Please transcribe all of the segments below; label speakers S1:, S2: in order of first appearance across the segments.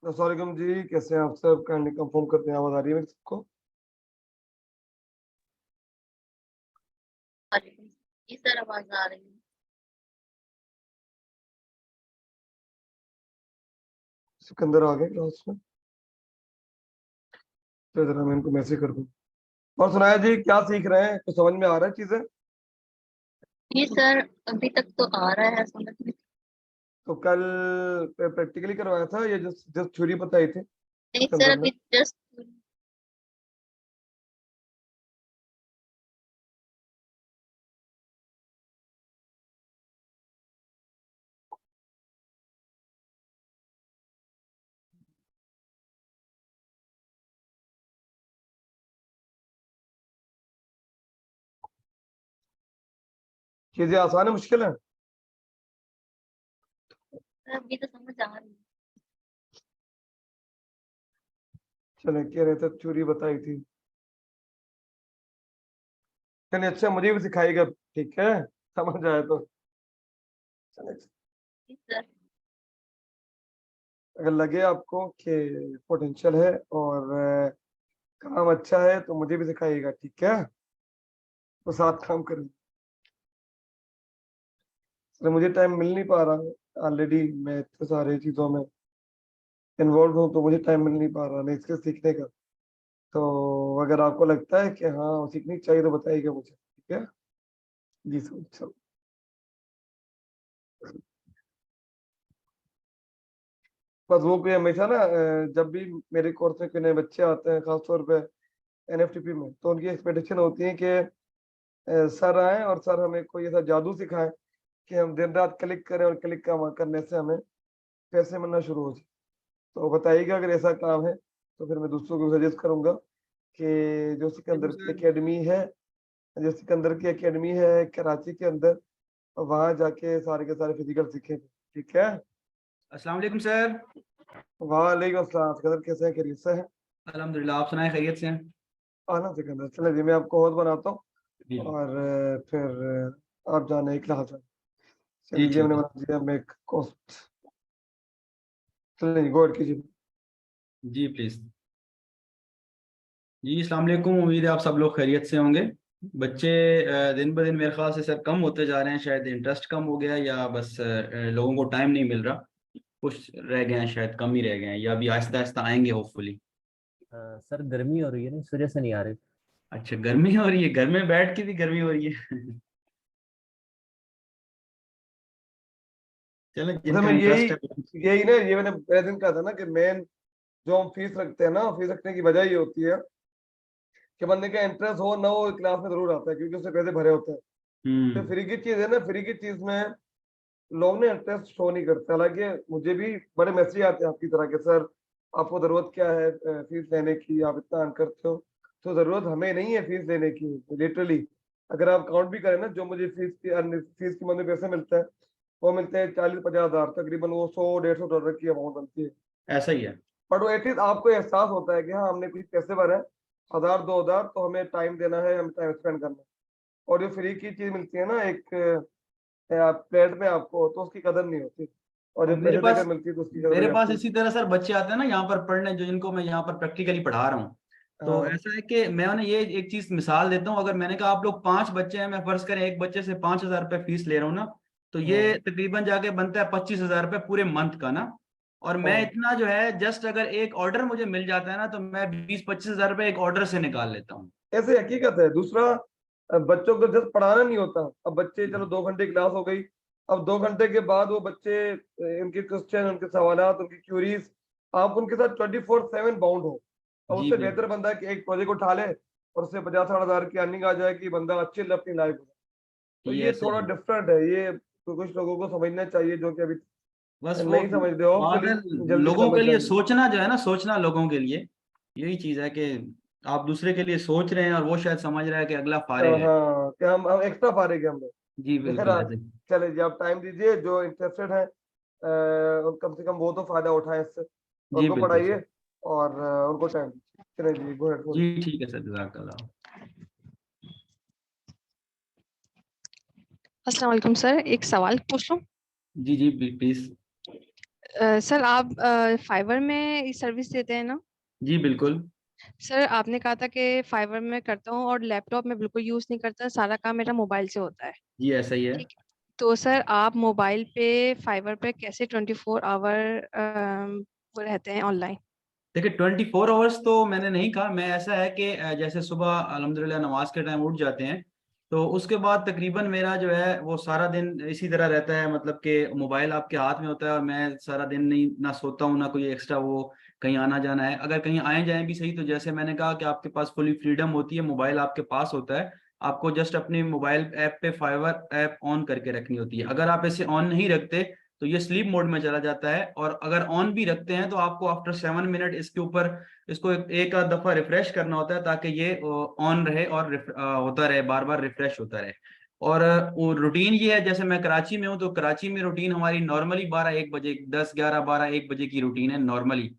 S1: अस्सलाम जी, कैसे हैं आप सब? काइंडली कंफर्म करते हैं, आवाज आ रही है मेरी सबको?
S2: जी सर, आवाज आ रही है।
S1: सिकंदर आ गए क्लास में? तो जरा मैं इनको मैसेज कर दूं। और सुनाया जी, क्या सीख रहे हैं? कुछ समझ में आ रहा है चीजें?
S2: जी सर, अभी तक तो आ रहा है समझ में।
S1: तो कल प्रैक्टिकली करवाया था या जस्ट जस्ट थ्योरी बताई थी
S2: नहीं सर,
S1: सिकंदर ने?
S2: अभी जस्ट
S1: चीजें आसान है, मुश्किल है?
S2: अभी तो समझ आ रही है।
S1: चले, कह रहे थे थ्योरी बताई थी। चलिए, अच्छा मुझे भी सिखाइएगा, ठीक है? समझ आए तो चले।
S2: जी सर।
S1: अगर लगे आपको कि पोटेंशियल है और काम अच्छा है तो मुझे भी सिखाइएगा, ठीक है? तो साथ काम करें। तो मुझे टाइम मिल नहीं पा रहा, ऑलरेडी मैं इतने सारे चीजों में इन्वॉल्व हूँ, तो मुझे टाइम मिल नहीं पा रहा नहीं इसके सीखने का। तो अगर आपको लगता है कि हाँ सीखनी चाहिए तो बताइएगा मुझे, ठीक है? जी सर, चलो। बस वो कोई हमेशा ना जब भी मेरे कोर्स में कोई नए बच्चे आते हैं, खासतौर पे एनएफटीपी में, तो उनकी एक्सपेक्टेशन होती है कि सर आए और सर हमें कोई ऐसा जादू सिखाए कि हम दिन रात क्लिक करें और क्लिक करने से हमें पैसे मिलना शुरू हो जाए। तो बताइएगा, अगर ऐसा काम है तो फिर मैं दूसरों को सजेस्ट करूंगा कि जो सिकंदर की एकेडमी है, जो सिकंदर की एकेडमी है कराची के अंदर, वहां जाके सारे के सारे फिजिकल सीखे, ठीक है?
S3: अस्सलाम वालेकुम सर।
S1: वालेकुम अस्सलाम। सिकंदर कैसे हैं, खैरियत से हैं?
S3: अल्हम्दुलिल्लाह, आप सुनाए खैरियत से हैं?
S1: आना सिकंदर, चले जी मैं आपको होस्ट बनाता हूँ
S3: जी
S1: और फिर आप जाने एक क्लास में।
S3: जी
S1: चलिए,
S3: ठीक
S1: हमने
S3: है।
S1: बना दिया मेक कोस्ट। चलिए जी, गो अहेड कीजिए।
S3: जी प्लीज। जी अस्सलाम वालेकुम, उम्मीद है आप सब लोग खैरियत से होंगे। बच्चे दिन ब दिन मेरे ख्याल से सर कम होते जा रहे हैं, शायद इंटरेस्ट कम हो गया या बस लोगों को टाइम नहीं मिल रहा। कुछ रह गए हैं, शायद कम ही रह गए हैं, या अभी आहिस्ता आहिस्ता आएंगे होपफुली।
S4: सर गर्मी हो रही है ना, इस वजह से नहीं आ रहे।
S3: अच्छा, गर्मी हो रही है? घर में बैठ के भी गर्मी हो रही है। चलो,
S1: असल
S3: जिनका
S1: में यही
S3: इंटरेस्ट है।
S1: यही ना, ये मैंने पहले दिन कहा था ना कि मेन जो हम फीस रखते हैं ना, फीस रखने की वजह ये होती है कि बंदे का इंटरेस्ट हो ना, वो क्लास में जरूर आता है क्योंकि उससे पैसे भरे होते हैं। तो
S3: हम्म।
S1: फ्री की चीज है ना, फ्री की चीज में लोग ना इंटरेस्ट शो नहीं करते। हालांकि मुझे भी बड़े मैसेज आते हैं आपकी तरह के, सर आपको जरूरत क्या है फीस लेने की, आप इतना अर्न करते हो। तो जरूरत हमें नहीं है फीस लेने की, लिटरली। अगर आप काउंट भी करें ना, जो मुझे फीस की मद में पैसे मिलता है, वो मिलते हैं 40-50 हज़ार तकरीबन, वो 100-150 डॉलर की अमाउंट बनती है।
S3: ऐसा ही है।
S1: बट वो एटलीस्ट आपको एहसास होता है कि हाँ हमने कुछ पैसे भरे हैं, 1000-2000, तो हमें टाइम देना है, हमें टाइम स्पेंड करना है। और जो फ्री की चीज मिलती है ना एक प्लेट में आपको, तो उसकी कदर नहीं होती। और
S3: और
S1: जब पैसे देकर मिलती है तो उसकी कदर हो
S3: मेरे पास
S1: जाती है।
S3: इसी तरह सर बच्चे आते हैं ना यहाँ पर पढ़ने, जो जिनको मैं यहाँ पर प्रैक्टिकली पढ़ा रहा हूँ। तो
S1: हाँ।
S3: ऐसा है कि मैं उन्हें ये एक चीज मिसाल देता हूँ। अगर मैंने कहा आप लोग 5 बच्चे हैं, मैं फर्ज करें एक बच्चे से 5,000 रुपये फीस ले रहा हूँ ना, तो ये
S1: हाँ।
S3: तकरीबन जाके बनता है 25,000 रुपये पूरे मंथ का ना। और मैं
S1: हाँ,
S3: इतना जो है, जस्ट अगर एक ऑर्डर मुझे मिल जाता है ना, तो मैं 20-25 हज़ार रुपये एक ऑर्डर से निकाल लेता हूँ।
S1: ऐसे हकीकत है। दूसरा, बच्चों को जस्ट पढ़ाना नहीं होता। अब बच्चे, चलो 2 घंटे क्लास हो गई, अब 2 घंटे के बाद वो बच्चे उनके क्वेश्चन, उनके सवालात, उनकी क्यूरीज, आप उनके साथ 24/7 बाउंड हो। अब
S3: जी
S1: उससे बेहतर
S3: बिल्कुल।
S1: बंदा है कि एक प्रोजेक्ट उठा ले और उससे 50-60 हज़ार की अर्निंग आ जाए कि बंदा अच्छी अपनी लाइफ में। तो
S3: ये
S1: ये
S3: ऐसा
S1: थोड़ा
S3: ही है।
S1: डिफरेंट है, ये तो कुछ लोगों को समझना चाहिए जो कि अभी
S3: बस वो
S1: नहीं समझते। होपफुली
S3: बादल,
S1: जल्दी
S3: लोगों
S1: समझ
S3: के लिए
S1: जाएंगे।
S3: सोचना जो है ना, सोचना लोगों के लिए यही चीज है कि आप दूसरे के लिए सोच रहे हैं और वो शायद समझ रहा है कि अगला फारिग है।
S1: हाँ, कि हम एक्स्ट्रा फारेंगे हम लोग।
S3: जी बिल्कुल
S1: बहरहाल,
S3: ऐसे ही।
S1: चले जी, आप टाइम दीजिए। जो इंटरेस्टेड है कम से कम वो तो फायदा उठाए इससे, तो
S3: जी
S1: उनको
S3: बिल्कुल सर।
S1: पढ़ाइए और उनको टाइम दीजिए। चले जी, गो
S3: जी
S1: अहेड।
S3: ठीक है सर, जज़ाकल्लाह।
S5: अस्सलाम वालेकुम सर, एक सवाल पूछ लूं?
S3: जी जी प्लीज।
S5: सर आप फाइवर में ये सर्विस देते हैं ना?
S3: जी बिल्कुल।
S5: सर आपने कहा था कि फाइवर में करता हूँ और लैपटॉप में बिल्कुल यूज़ नहीं करता, सारा काम मेरा मोबाइल से होता है।
S3: जी ऐसा ही है।
S5: ठीक है। तो सर आप मोबाइल पे फाइवर पे कैसे 24 आवर वो रहते हैं ऑनलाइन?
S3: देखिए 24 आवर्स तो मैंने नहीं कहा, मैं ऐसा है कि जैसे सुबह अल्हम्दुलिल्लाह नमाज के टाइम उठ जाते हैं, तो उसके बाद तकरीबन मेरा जो है वो सारा दिन इसी तरह रहता है, मतलब कि मोबाइल आपके हाथ में होता है और मैं सारा दिन नहीं ना सोता हूँ ना कोई एक्स्ट्रा वो कहीं आना जाना है। अगर कहीं आए जाए भी सही, तो जैसे मैंने कहा कि आपके पास फुली फ्रीडम होती है, मोबाइल आपके पास होता है, आपको जस्ट अपनी मोबाइल ऐप पे फाइवर ऐप ऑन करके रखनी होती है। अगर आप इसे ऑन नहीं रखते तो ये स्लीप मोड में चला जाता है, और अगर ऑन भी रखते हैं तो आपको आफ्टर 7 मिनट इसके ऊपर इसको एक आध दफा रिफ्रेश करना होता है, ताकि ये ऑन रहे और होता रहे, बार बार रिफ्रेश होता रहे। और वो रूटीन ये है, जैसे मैं कराची में हूँ तो कराची में रूटीन हमारी नॉर्मली 12-1 बजे, 10-11-12-1 बजे की रूटीन है नॉर्मली।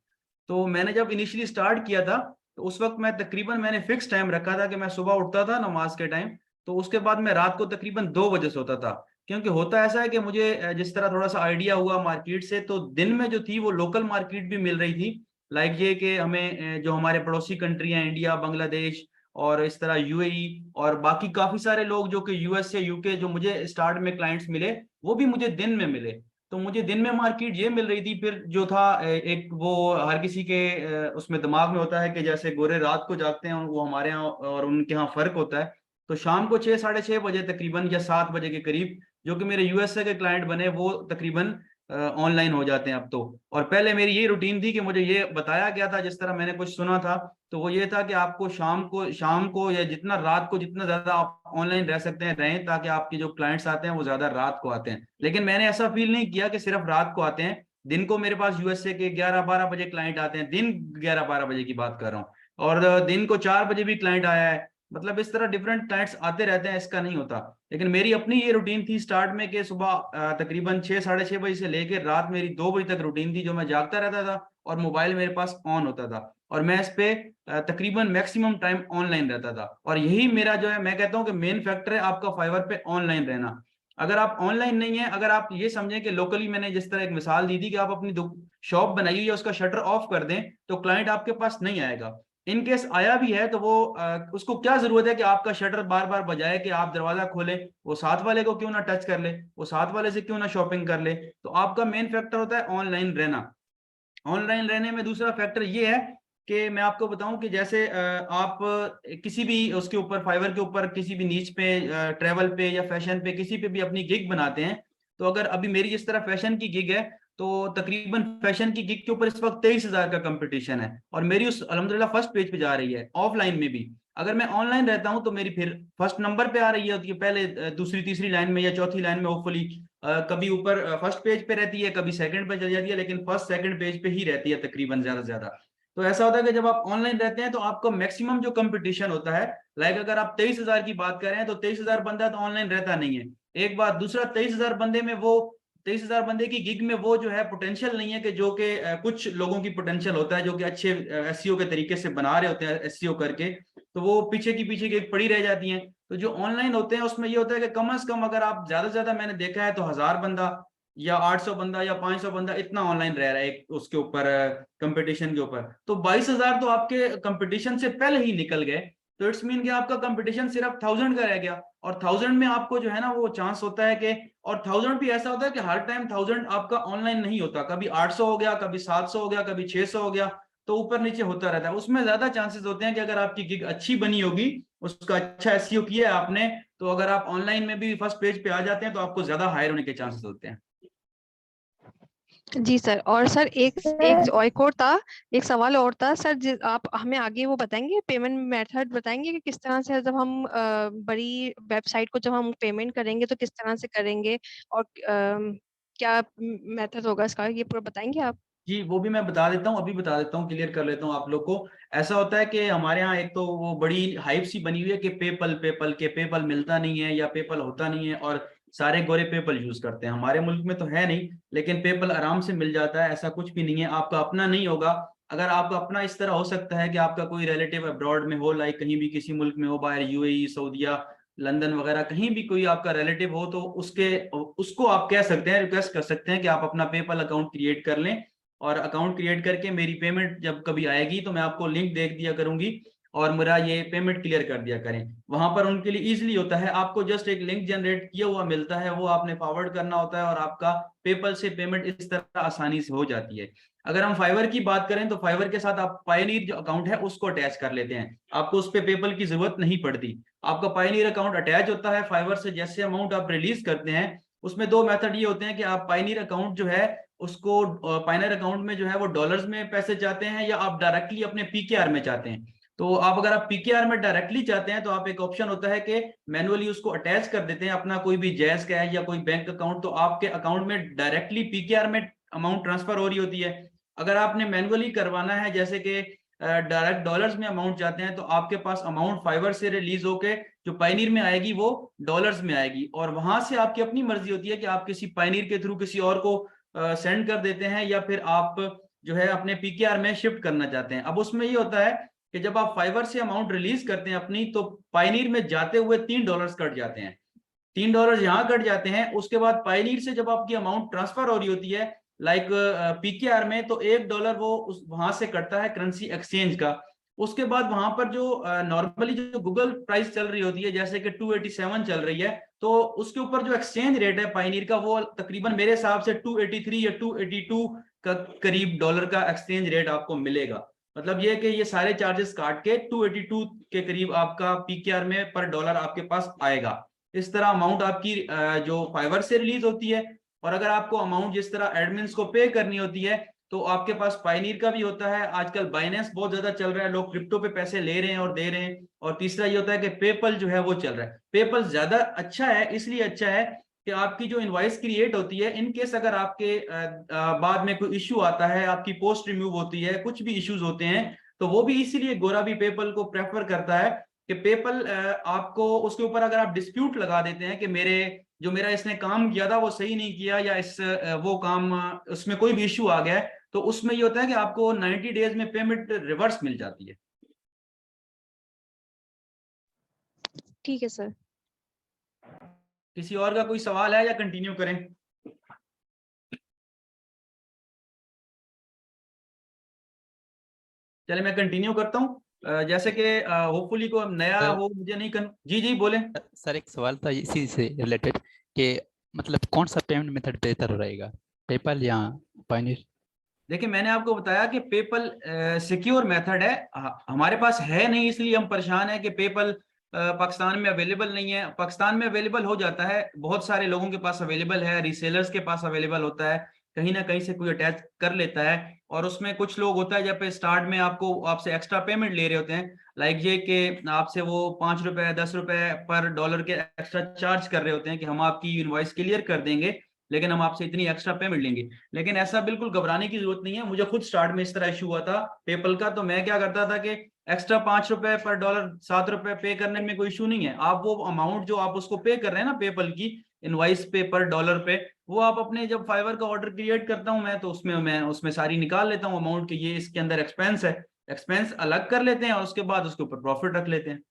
S3: तो मैंने जब इनिशियली स्टार्ट किया था तो उस वक्त मैं तकरीबन मैंने फिक्स टाइम रखा था कि मैं सुबह उठता था नमाज के टाइम, तो उसके बाद मैं रात को तकरीबन 2 बजे सोता था। क्योंकि होता ऐसा है कि मुझे जिस तरह थोड़ा सा आइडिया हुआ मार्केट से, तो दिन में जो थी वो लोकल मार्केट भी मिल रही थी, लाइक ये कि हमें जो हमारे पड़ोसी कंट्री हैं, इंडिया, बांग्लादेश और इस तरह यूएई और बाकी काफी सारे लोग जो कि यूएस से यूके, जो मुझे स्टार्ट में क्लाइंट्स मिले वो भी मुझे दिन में मिले। तो मुझे दिन में मार्केट ये मिल रही थी। फिर जो था एक वो हर किसी के उसमें दिमाग में होता है कि जैसे गोरे रात को जागते हैं वो हमारे यहाँ और उनके यहाँ फर्क होता है। तो शाम को 6-6:30 बजे तकरीबन या 7 बजे के करीब जो कि मेरे यूएसए के क्लाइंट बने वो तकरीबन ऑनलाइन हो जाते हैं अब तो। और पहले मेरी ये रूटीन थी कि मुझे ये बताया गया था, जिस तरह मैंने कुछ सुना था, तो वो ये था कि आपको शाम को या जितना रात को जितना ज्यादा आप ऑनलाइन रह सकते हैं रहें, ताकि आपके जो क्लाइंट्स आते हैं वो ज्यादा रात को आते हैं। लेकिन मैंने ऐसा फील नहीं किया कि सिर्फ रात को आते हैं। दिन को मेरे पास यूएसए के 11-12 बजे क्लाइंट आते हैं, दिन 11-12 बजे की बात कर रहा हूँ, और दिन को 4 बजे भी क्लाइंट आया है। मतलब इस तरह डिफरेंट क्लाइंट्स आते रहते हैं, इसका नहीं होता। लेकिन मेरी अपनी ये रूटीन थी स्टार्ट में कि सुबह तकरीबन 6-6:30 बजे से लेकर रात मेरी 2 बजे तक रूटीन थी, जो मैं जागता रहता था और मोबाइल मेरे पास ऑन होता था, और मैं इस पे तकरीबन मैक्सिमम टाइम ऑनलाइन रहता था। और यही मेरा जो है, मैं कहता हूँ कि मेन फैक्टर है आपका फाइवर पे ऑनलाइन रहना। अगर आप ऑनलाइन नहीं है, अगर आप ये समझें कि लोकली, मैंने जिस तरह एक मिसाल दी थी कि आप अपनी शॉप बनाई हुई है उसका शटर ऑफ कर दें, तो क्लाइंट आपके पास नहीं आएगा। इन केस आया भी है तो वो उसको क्या जरूरत है कि आपका शटर बार बार बजाए कि आप दरवाजा खोलें, वो साथ वाले को क्यों ना टच कर ले, वो साथ वाले से क्यों ना शॉपिंग कर ले। तो आपका मेन फैक्टर होता है ऑनलाइन रहना। ऑनलाइन रहने में दूसरा फैक्टर ये है कि मैं आपको बताऊं कि जैसे आप किसी भी उसके ऊपर फाइवर के ऊपर किसी भी नीच पे, ट्रेवल पे या फैशन पे, किसी पे भी अपनी गिग बनाते हैं, तो अगर अभी मेरी जिस तरह फैशन की गिग है, तो तकरीबन फैशन की गिग के ऊपर इस वक्त 23,000 का कंपटीशन है, और मेरी उस अल्हम्दुलिल्लाह फर्स्ट पेज पे जा रही है ऑफलाइन में भी। अगर मैं ऑनलाइन रहता हूं तो मेरी फिर फर्स्ट नंबर पे आ रही है, होती है पहले दूसरी तीसरी लाइन में या चौथी लाइन में होपफुली, कभी ऊपर फर्स्ट पेज पे रहती है, कभी सेकंड पे चली जाती है, लेकिन फर्स्ट सेकंड पेज पे ही रहती है तकरीबन ज्यादा से ज्यादा। तो ऐसा होता है कि जब आप ऑनलाइन रहते हैं तो आपका मैक्सिमम जो कंपटीशन होता है, लाइक अगर आप 23,000 की बात कर रहे हैं तो 23,000 बंदा तो ऑनलाइन रहता नहीं है, एक बात। दूसरा, 23,000 बंदे में वो 23,000 बंदे की गिग में वो जो है पोटेंशियल नहीं है कि जो कि कुछ लोगों की पोटेंशियल होता है जो कि अच्छे एसईओ के तरीके से बना रहे होते हैं एसईओ करके, तो वो पीछे की पीछे गिग पड़ी रह जाती हैं। तो जो ऑनलाइन होते हैं उसमें ये होता है कि कम से कम अगर आप ज्यादा से ज्यादा, मैंने देखा है तो 1,000 बंदा या 800 बंदा या 500 बंदा इतना ऑनलाइन रह रहा है उसके ऊपर कंपटीशन के ऊपर। तो 22,000 तो आपके कंपटीशन से पहले ही निकल गए। तो इट्स मीन कि आपका कंपटीशन सिर्फ 1,000 का रह गया, और 1,000 में आपको जो है ना वो चांस होता है कि, और 1,000 भी ऐसा होता है कि हर टाइम 1,000 आपका ऑनलाइन नहीं होता, कभी 800 हो गया, कभी 700 हो गया, कभी 600 हो गया, तो ऊपर नीचे होता रहता है। उसमें ज्यादा चांसेस होते हैं कि अगर आपकी गिग अच्छी बनी होगी, उसका अच्छा एसईओ किया है आपने, तो अगर आप ऑनलाइन में भी फर्स्ट पेज पे आ जाते हैं तो आपको ज्यादा हायर होने के चांसेस होते हैं।
S5: जी सर। और सर एक और था, एक सवाल और था सर, आप हमें आगे वो बताएंगे, पेमेंट मेथड बताएंगे कि किस तरह से जब हम बड़ी वेबसाइट को जब हम पेमेंट करेंगे तो किस तरह से करेंगे, और क्या मेथड होगा इसका, ये पूरा बताएंगे आप?
S3: जी वो भी मैं बता देता हूँ, अभी बता देता हूँ, क्लियर कर लेता हूँ आप लोग को। ऐसा होता है कि हमारे यहाँ एक तो वो बड़ी हाइप सी बनी हुई है कि पेपल पेपल के पेपल मिलता नहीं है या पेपल होता नहीं है, और सारे गोरे पेपल यूज करते हैं। हमारे मुल्क में तो है नहीं, लेकिन पेपल आराम से मिल जाता है, ऐसा कुछ भी नहीं है। आपका अपना नहीं होगा। अगर आपका अपना इस तरह हो सकता है कि आपका कोई रिलेटिव अब्रॉड में हो, लाइक कहीं भी किसी मुल्क में हो, बाहर यूएई, सऊदीया लंदन वगैरह कहीं भी कोई आपका रिलेटिव हो तो उसको आप कह सकते हैं, रिक्वेस्ट कर सकते हैं कि आप अपना पेपल अकाउंट क्रिएट कर लें, और अकाउंट क्रिएट करके मेरी पेमेंट जब कभी आएगी तो मैं आपको लिंक दे दिया करूंगी और मेरा ये पेमेंट क्लियर कर दिया करें। वहां पर उनके लिए इजीली होता है, आपको जस्ट एक लिंक जनरेट किया हुआ मिलता है, वो आपने फॉरवर्ड करना होता है और आपका पेपल से पेमेंट इस तरह आसानी से हो जाती है। अगर हम फाइवर की बात करें तो फाइवर के साथ आप पायनीर जो अकाउंट है उसको अटैच कर लेते हैं, आपको उस पर पेपल की जरूरत नहीं पड़ती। आपका पायनीर अकाउंट अटैच होता है फाइवर से, जैसे अमाउंट आप रिलीज करते हैं उसमें दो मेथड ये होते हैं कि आप पायनीर अकाउंट जो है उसको पायनीर अकाउंट में जो है वो डॉलर्स में पैसे चाहते हैं या आप डायरेक्टली अपने पीकेआर में चाहते हैं। तो आप अगर आप पीकेआर में डायरेक्टली चाहते हैं तो आप एक ऑप्शन होता है कि मैनुअली उसको अटैच कर देते हैं अपना कोई भी जैज का है या कोई बैंक अकाउंट, तो आपके अकाउंट में डायरेक्टली पीकेआर में अमाउंट ट्रांसफर हो रही होती है। अगर आपने मैनुअली करवाना है जैसे कि डायरेक्ट डॉलर्स में अमाउंट चाहते हैं तो आपके पास अमाउंट फाइवर से रिलीज होके जो पायनीर में आएगी वो डॉलर्स में आएगी, और वहां से आपकी अपनी मर्जी होती है कि आप किसी पायनीर के थ्रू किसी और को सेंड कर देते हैं या फिर आप जो है अपने पीकेआर में शिफ्ट करना चाहते हैं। अब उसमें ये होता है कि जब आप फाइवर से अमाउंट रिलीज करते हैं अपनी, तो पायनीर में जाते हुए $3 कट जाते हैं, $3 यहाँ कट जाते हैं। उसके बाद पायनीर से जब आपकी अमाउंट ट्रांसफर हो रही होती है लाइक पीकेआर में, तो $1 वो वहां से कटता है करेंसी एक्सचेंज का। उसके बाद वहां पर जो नॉर्मली जो गूगल प्राइस चल रही होती है जैसे कि 287 चल रही है, तो उसके ऊपर जो एक्सचेंज रेट है पायनीर का वो तकरीबन मेरे हिसाब से 283 या 282 का करीब डॉलर का एक्सचेंज रेट आपको मिलेगा। मतलब ये कि ये सारे चार्जेस काट के 282 के करीब आपका पीकेआर में पर डॉलर आपके पास आएगा। इस तरह अमाउंट आपकी जो फाइवर से रिलीज होती है। और अगर आपको अमाउंट जिस तरह एडमिन्स को पे करनी होती है तो आपके पास पायनीर का भी होता है, आजकल बाइनेंस बहुत ज्यादा चल रहा है, लोग क्रिप्टो पे पैसे ले रहे हैं और दे रहे हैं। और तीसरा ये होता है कि पेपल जो है वो चल रहा है। पेपल ज्यादा अच्छा है, इसलिए अच्छा है कि आपकी जो इनवॉइस क्रिएट होती है, इन केस अगर आपके बाद में कोई इश्यू आता है, आपकी पोस्ट रिमूव होती है, कुछ भी इश्यूज होते हैं, तो वो भी इसीलिए गोरा भी पेपल को प्रेफर करता है कि पेपल आपको उसके ऊपर अगर आप डिस्प्यूट लगा देते हैं कि मेरा इसने काम किया था वो सही नहीं किया या वो काम उसमें कोई भी इश्यू आ गया है, तो उसमें ये होता है कि आपको 90 डेज में पेमेंट रिवर्स मिल जाती है।
S5: ठीक है सर।
S3: किसी और का कोई सवाल है या कंटिन्यू करें? चले मैं कंटिन्यू करता हूँ। जैसे कि होपफुली को नया
S6: सर,
S3: हो, मुझे नहीं जी जी बोले।
S6: सर एक सवाल था इसी से रिलेटेड कि मतलब कौन सा पेमेंट मेथड बेहतर रहेगा, पेपल या पायनीर?
S3: देखिए मैंने आपको बताया कि पेपल सिक्योर मेथड है, हमारे पास है नहीं इसलिए हम परेशान हैं कि पेपल पाकिस्तान में अवेलेबल नहीं है। पाकिस्तान में अवेलेबल हो जाता है, बहुत सारे लोगों के पास अवेलेबल है, रीसेलर्स के पास अवेलेबल होता है, कहीं ना कहीं से कोई अटैच कर लेता है। और उसमें कुछ लोग होता है जब स्टार्ट में आपसे एक्स्ट्रा पेमेंट ले रहे होते हैं, लाइक ये कि आपसे वो ₹5 ₹10 पर डॉलर के एक्स्ट्रा चार्ज कर रहे होते हैं कि हम आपकी इनवॉइस क्लियर कर देंगे लेकिन हम आपसे इतनी एक्स्ट्रा पेमेंट लेंगे। लेकिन ऐसा बिल्कुल घबराने की जरूरत नहीं है। मुझे खुद स्टार्ट में इस तरह इशू हुआ था पेपल का, तो मैं क्या करता था कि एक्स्ट्रा ₹5 पर डॉलर ₹7 पे करने में कोई इशू नहीं है। आप वो अमाउंट जो आप उसको पे कर रहे हैं ना पेपल की इनवाइस पे पर डॉलर पे, वो आप अपने जब फाइवर का ऑर्डर क्रिएट करता हूं मैं, तो मैं उसमें सारी निकाल लेता हूँ अमाउंट की, ये इसके अंदर एक्सपेंस है, एक्सपेंस अलग कर लेते हैं और उसके बाद उसके ऊपर प्रॉफिट रख लेते हैं।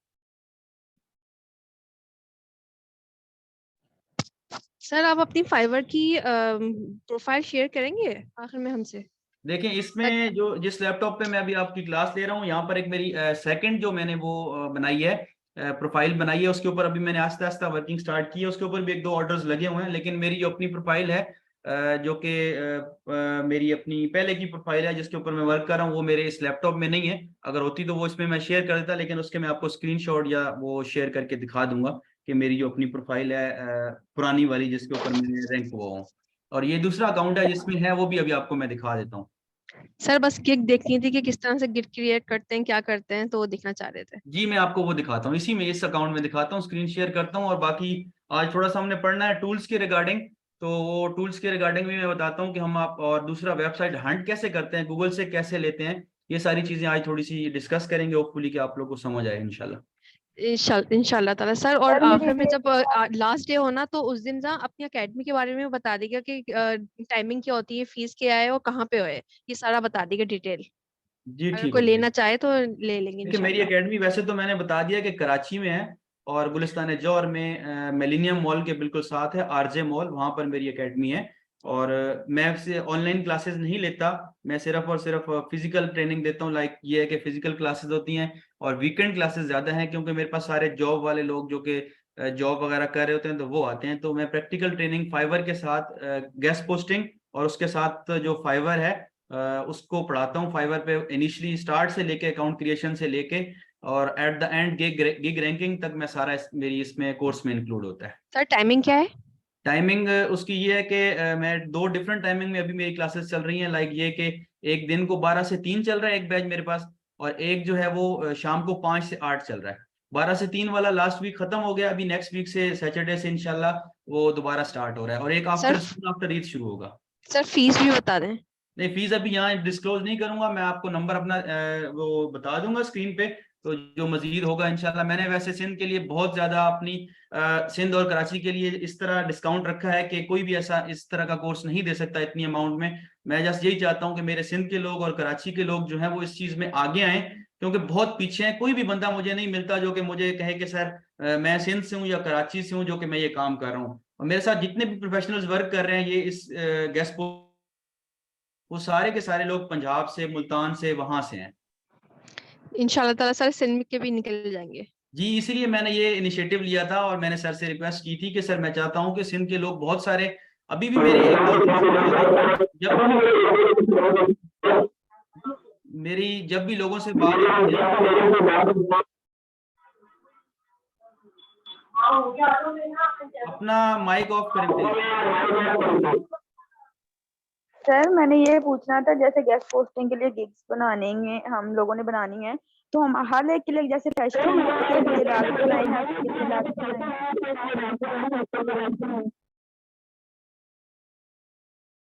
S5: सर आप अपनी फाइवर की प्रोफाइल शेयर करेंगे आखिर में हमसे?
S3: देखिए इसमें जो जिस लैपटॉप पे मैं अभी आपकी क्लास ले रहा हूँ, यहाँ पर एक मेरी सेकंड जो मैंने वो बनाई है, प्रोफाइल बनाई है, उसके ऊपर अभी मैंने आस्ते आस्ते वर्किंग स्टार्ट की है, उसके ऊपर भी 1-2 ऑर्डर्स लगे हुए हैं। लेकिन मेरी जो अपनी प्रोफाइल है जो कि मेरी अपनी पहले की प्रोफाइल है जिसके ऊपर मैं वर्क कर रहा हूँ, वो मेरे इस लैपटॉप में नहीं है। अगर होती तो वो इसमें मैं शेयर कर देता, लेकिन उसके मैं आपको स्क्रीनशॉट या वो शेयर करके दिखा दूंगा कि मेरी जो अपनी प्रोफाइल है पुरानी वाली जिसके ऊपर मैंने रैंक हुआ हूँ। और ये दूसरा अकाउंट है जिसमें है, वो भी अभी आपको मैं दिखा देता हूँ।
S5: सर बस गिग देखनी थी कि किस तरह से गिग क्रिएट करते हैं, क्या करते हैं, तो वो दिखना चाह रहे थे।
S3: जी मैं आपको वो दिखाता हूँ, इसी में इस अकाउंट में दिखाता हूँ, स्क्रीन शेयर करता हूँ। और बाकी आज थोड़ा सा हमने पढ़ना है टूल्स के रिगार्डिंग, तो वो टूल्स के रिगार्डिंग भी मैं बताता हूँ कि हम आप और दूसरा वेबसाइट हंट कैसे करते हैं, गूगल से कैसे लेते हैं, ये सारी चीजें आज थोड़ी सी डिस्कस करेंगे, होपफुली कि आप लोग को समझ आए इंशाल्लाह।
S5: इंशाल्लाह ताला सर। और आखिर में जब लास्ट डे होना तो उस दिन ना अपनी एकेडमी के बारे में बता देगा कि टाइमिंग क्या होती है, फीस क्या है और कहाँ पे है, ये सारा बता देगा डिटेल।
S3: जी
S5: अगर
S3: ठीक
S5: कोई
S3: है।
S5: लेना चाहे तो ले लेंगे
S3: देखिए मेरी
S5: इंशाल्लाह।
S3: एकेडमी वैसे तो मैंने बता दिया कि कराची में है, और गुलिस्तान जौहर में मिलेनियम मॉल के बिल्कुल साथ है आरजे मॉल, वहां पर मेरी एकेडमी है। और मैं से ऑनलाइन क्लासेस नहीं लेता, मैं सिर्फ और सिर्फ फिजिकल ट्रेनिंग देता हूँ। लाइक ये है कि फिजिकल क्लासेस होती हैं और वीकेंड क्लासेस ज्यादा हैं, क्योंकि मेरे पास सारे जॉब वाले लोग जो कि जॉब वगैरह कर रहे होते हैं तो वो आते हैं। तो मैं प्रैक्टिकल ट्रेनिंग फाइवर के साथ गेस्ट पोस्टिंग और उसके साथ जो फाइवर है उसको पढ़ाता हूँ। फाइवर पे इनिशियली स्टार्ट से लेके अकाउंट क्रिएशन से लेके और at the end gig ranking तक मैं सारा मेरी इसमें कोर्स में इंक्लूड होता है।
S5: सर टाइमिंग क्या है?
S3: टाइमिंग उसकी ये है कि मैं 2 डिफरेंट टाइमिंग में अभी मेरी क्लासेस चल रही हैं। लाइक ये कि एक दिन को 12 से 3 चल रहा है एक बैच मेरे पास, और एक जो है वो शाम को 5 से 8 चल रहा है। 12 से 3 वाला लास्ट वीक खत्म हो गया, अभी नेक्स्ट वीक से सैटरडे से इंशाल्लाह वो दोबारा स्टार्ट हो रहा है, और एक
S5: सर
S3: आफ्टर ईद शुरू होगा।
S5: सर फीस भी बता दें।
S3: नहीं, फीस अभी यहाँ डिस्क्लोज नहीं करूंगा, मैं आपको नंबर अपना वो बता दूंगा स्क्रीन पे, तो जो मजीद होगा इंशाल्लाह। मैंने वैसे सिंध के लिए बहुत ज्यादा अपनी सिंध और कराची के लिए इस तरह डिस्काउंट रखा है कि कोई भी ऐसा इस तरह का कोर्स नहीं दे सकता इतनी अमाउंट में। मैं जस्ट यही चाहता हूँ कि मेरे सिंध के लोग और कराची के लोग जो है वो इस चीज में आगे आए, क्योंकि बहुत पीछे हैं। कोई भी बंदा मुझे नहीं मिलता जो कि मुझे कहे कि सर मैं सिंध से हूँ या कराची से हूँ जो कि मैं ये काम कर रहा हूँ। और मेरे साथ जितने भी प्रोफेशनल्स वर्क कर रहे हैं ये इस गेस्ट, वो सारे के सारे लोग पंजाब से, मुल्तान से, वहां से हैं।
S5: इंशाल्लाह ताला सर सिंध के भी निकल जाएंगे।
S3: जी, इसीलिए मैंने ये इनिशिएटिव लिया था और मैंने सर से रिक्वेस्ट की थी कि सर मैं चाहता हूं कि सिंध के लोग बहुत सारे अभी भी मेरे एक मेरी जब भी लोगों से बात होती है, अपना माइक ऑफ करें प्लीज।
S7: सर मैंने ये पूछना था, जैसे गेस्ट पोस्टिंग के लिए गिग्स बनाने हैं, हम लोगों ने बनानी है, तो हम हर एक के लिए जैसे फेस्टिवल के लिए रात बनाए हैं।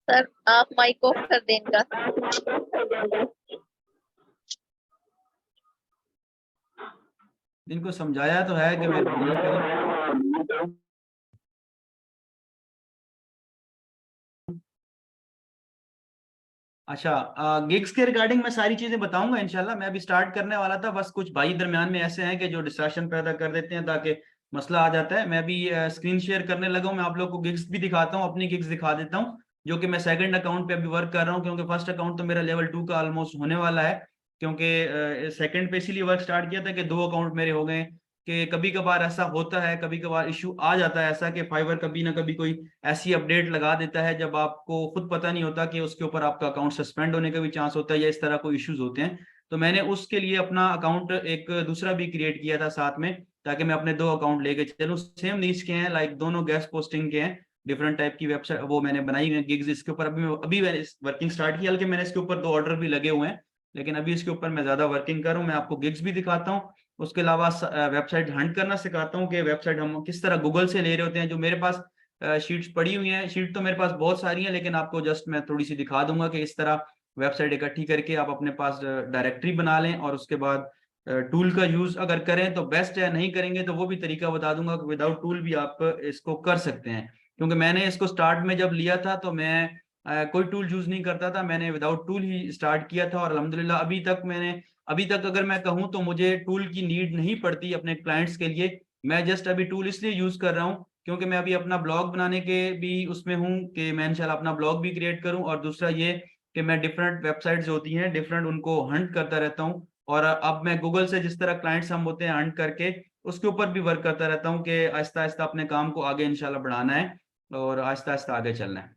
S2: सर आप माइक ऑफ कर देंगे।
S3: इनको समझाया तो है कि मेहरबानी करें। अच्छा, गिग्स के रिगार्डिंग मैं सारी चीजें बताऊंगा इंशाल्लाह। मैं अभी स्टार्ट करने वाला था, बस कुछ भाई दरमियान में ऐसे हैं कि जो डिस्ट्रैक्शन पैदा कर देते हैं ताकि मसला आ जाता है। मैं अभी स्क्रीन शेयर करने लगा हूं, मैं आप लोग को गिग्स भी दिखाता हूं, अपनी गिग्स दिखा देता हूं जो कि मैं सेकंड अकाउंट पे अभी वर्क कर रहा हूं, क्योंकि फर्स्ट अकाउंट तो मेरा लेवल 2 का ऑलमोस्ट होने वाला है। क्योंकि सेकंड पे इसीलिए वर्क स्टार्ट किया था कि 2 अकाउंट मेरे हो गए, कि कभी कभार ऐसा होता है, कभी कभार इशू आ जाता है ऐसा कि फाइवर कभी ना कभी कोई ऐसी अपडेट लगा देता है जब आपको खुद पता नहीं होता कि उसके ऊपर आपका अकाउंट सस्पेंड होने का भी चांस होता है, या इस तरह कोई इश्यूज होते हैं। तो मैंने उसके लिए अपना अकाउंट एक दूसरा भी क्रिएट किया था साथ में, ताकि मैं अपने 2 अकाउंट लेके चलूं। सेम नीच के हैं, लाइक दोनों गेस्ट पोस्टिंग के हैं, डिफरेंट टाइप की वेबसाइट वो मैंने बनाई हुई है गिग्स। इसके ऊपर अभी मैंने वर्किंग स्टार्ट की, बल्कि मैंने इसके ऊपर 2 ऑर्डर भी लगे हुए हैं, लेकिन अभी इसके ऊपर मैं ज्यादा वर्किंग कर रहा हूँ। मैं आपको गिग्स भी दिखाता हूँ, उसके अलावा वेबसाइट हंट करना सिखाता हूँ कि वेबसाइट हम किस तरह गूगल से ले रहे होते हैं। जो मेरे पास शीट्स पड़ी हुई हैं, शीट तो मेरे पास बहुत सारी हैं, लेकिन आपको जस्ट मैं थोड़ी सी दिखा दूंगा कि इस तरह वेबसाइट इकट्ठी करके आप अपने पास डायरेक्टरी बना लें, और उसके बाद टूल का यूज अगर करें तो बेस्ट है, नहीं करेंगे तो वो भी तरीका बता दूंगा कि विदाउट टूल भी आप इसको कर सकते हैं। क्योंकि मैंने इसको स्टार्ट में जब लिया था तो मैं कोई टूल यूज नहीं करता था, मैंने विदाउट टूल ही स्टार्ट किया था, और अल्हम्दुलिल्लाह अभी तक अगर मैं कहूँ तो मुझे टूल की नीड नहीं पड़ती अपने क्लाइंट्स के लिए। मैं जस्ट अभी टूल इसलिए यूज कर रहा हूँ क्योंकि मैं अभी अपना ब्लॉग बनाने के भी उसमें हूँ कि मैं इंशाल्लाह अपना ब्लॉग भी क्रिएट करूँ, और दूसरा ये कि मैं डिफरेंट वेबसाइट्स होती हैं डिफरेंट, उनको हंट करता रहता हूँ। और अब मैं गूगल से जिस तरह क्लाइंट्स हम होते हैं हंट करके उसके ऊपर भी वर्क करता रहता हूँ कि आहिस्ता आहिस्ता अपने काम को आगे इंशाल्लाह बढ़ाना है और आहिस्ता आहिस्ता आगे चलना है।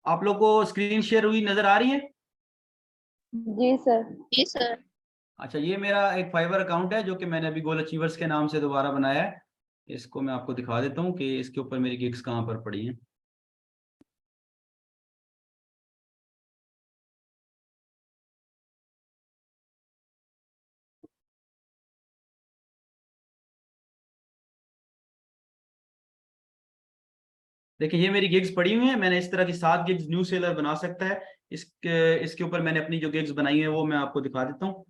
S3: आप लोग को स्क्रीन शेयर हुई नजर आ रही है?
S7: जी सर।
S2: जी सर।
S3: अच्छा, ये मेरा एक फाइवर अकाउंट है जो कि मैंने अभी गोल अचीवर्स के नाम से दोबारा बनाया है। इसको मैं आपको दिखा देता हूँ कि इसके ऊपर मेरी गिग्स कहाँ पर पड़ी हैं। देखिए ये मेरी गिग्स पड़ी हुई हैं। मैंने इस तरह की 7 गिग्स न्यू सेलर बना सकता है। इसके ऊपर मैंने अपनी जो गिग्स बनाई है वो मैं आपको दिखा देता हूँ।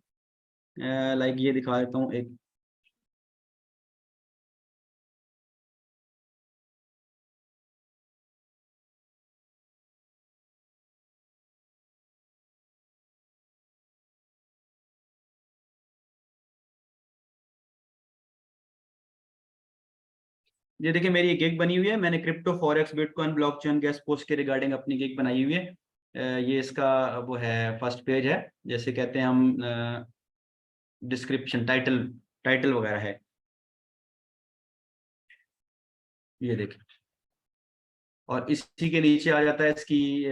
S3: लाइक ये दिखा देता हूँ एक। ये देखिए मेरी एक गिग बनी हुई है। मैंने crypto forex bitcoin blockchain gas post के रिगार्डिंग अपनी गिग बनाई हुई है। ये इसका वो है फर्स्ट पेज है, जैसे कहते हैं हम डिस्क्रिप्शन, टाइटल टाइटल वगैरह है। ये देखिए, और इसी के नीचे आ जाता है इसकी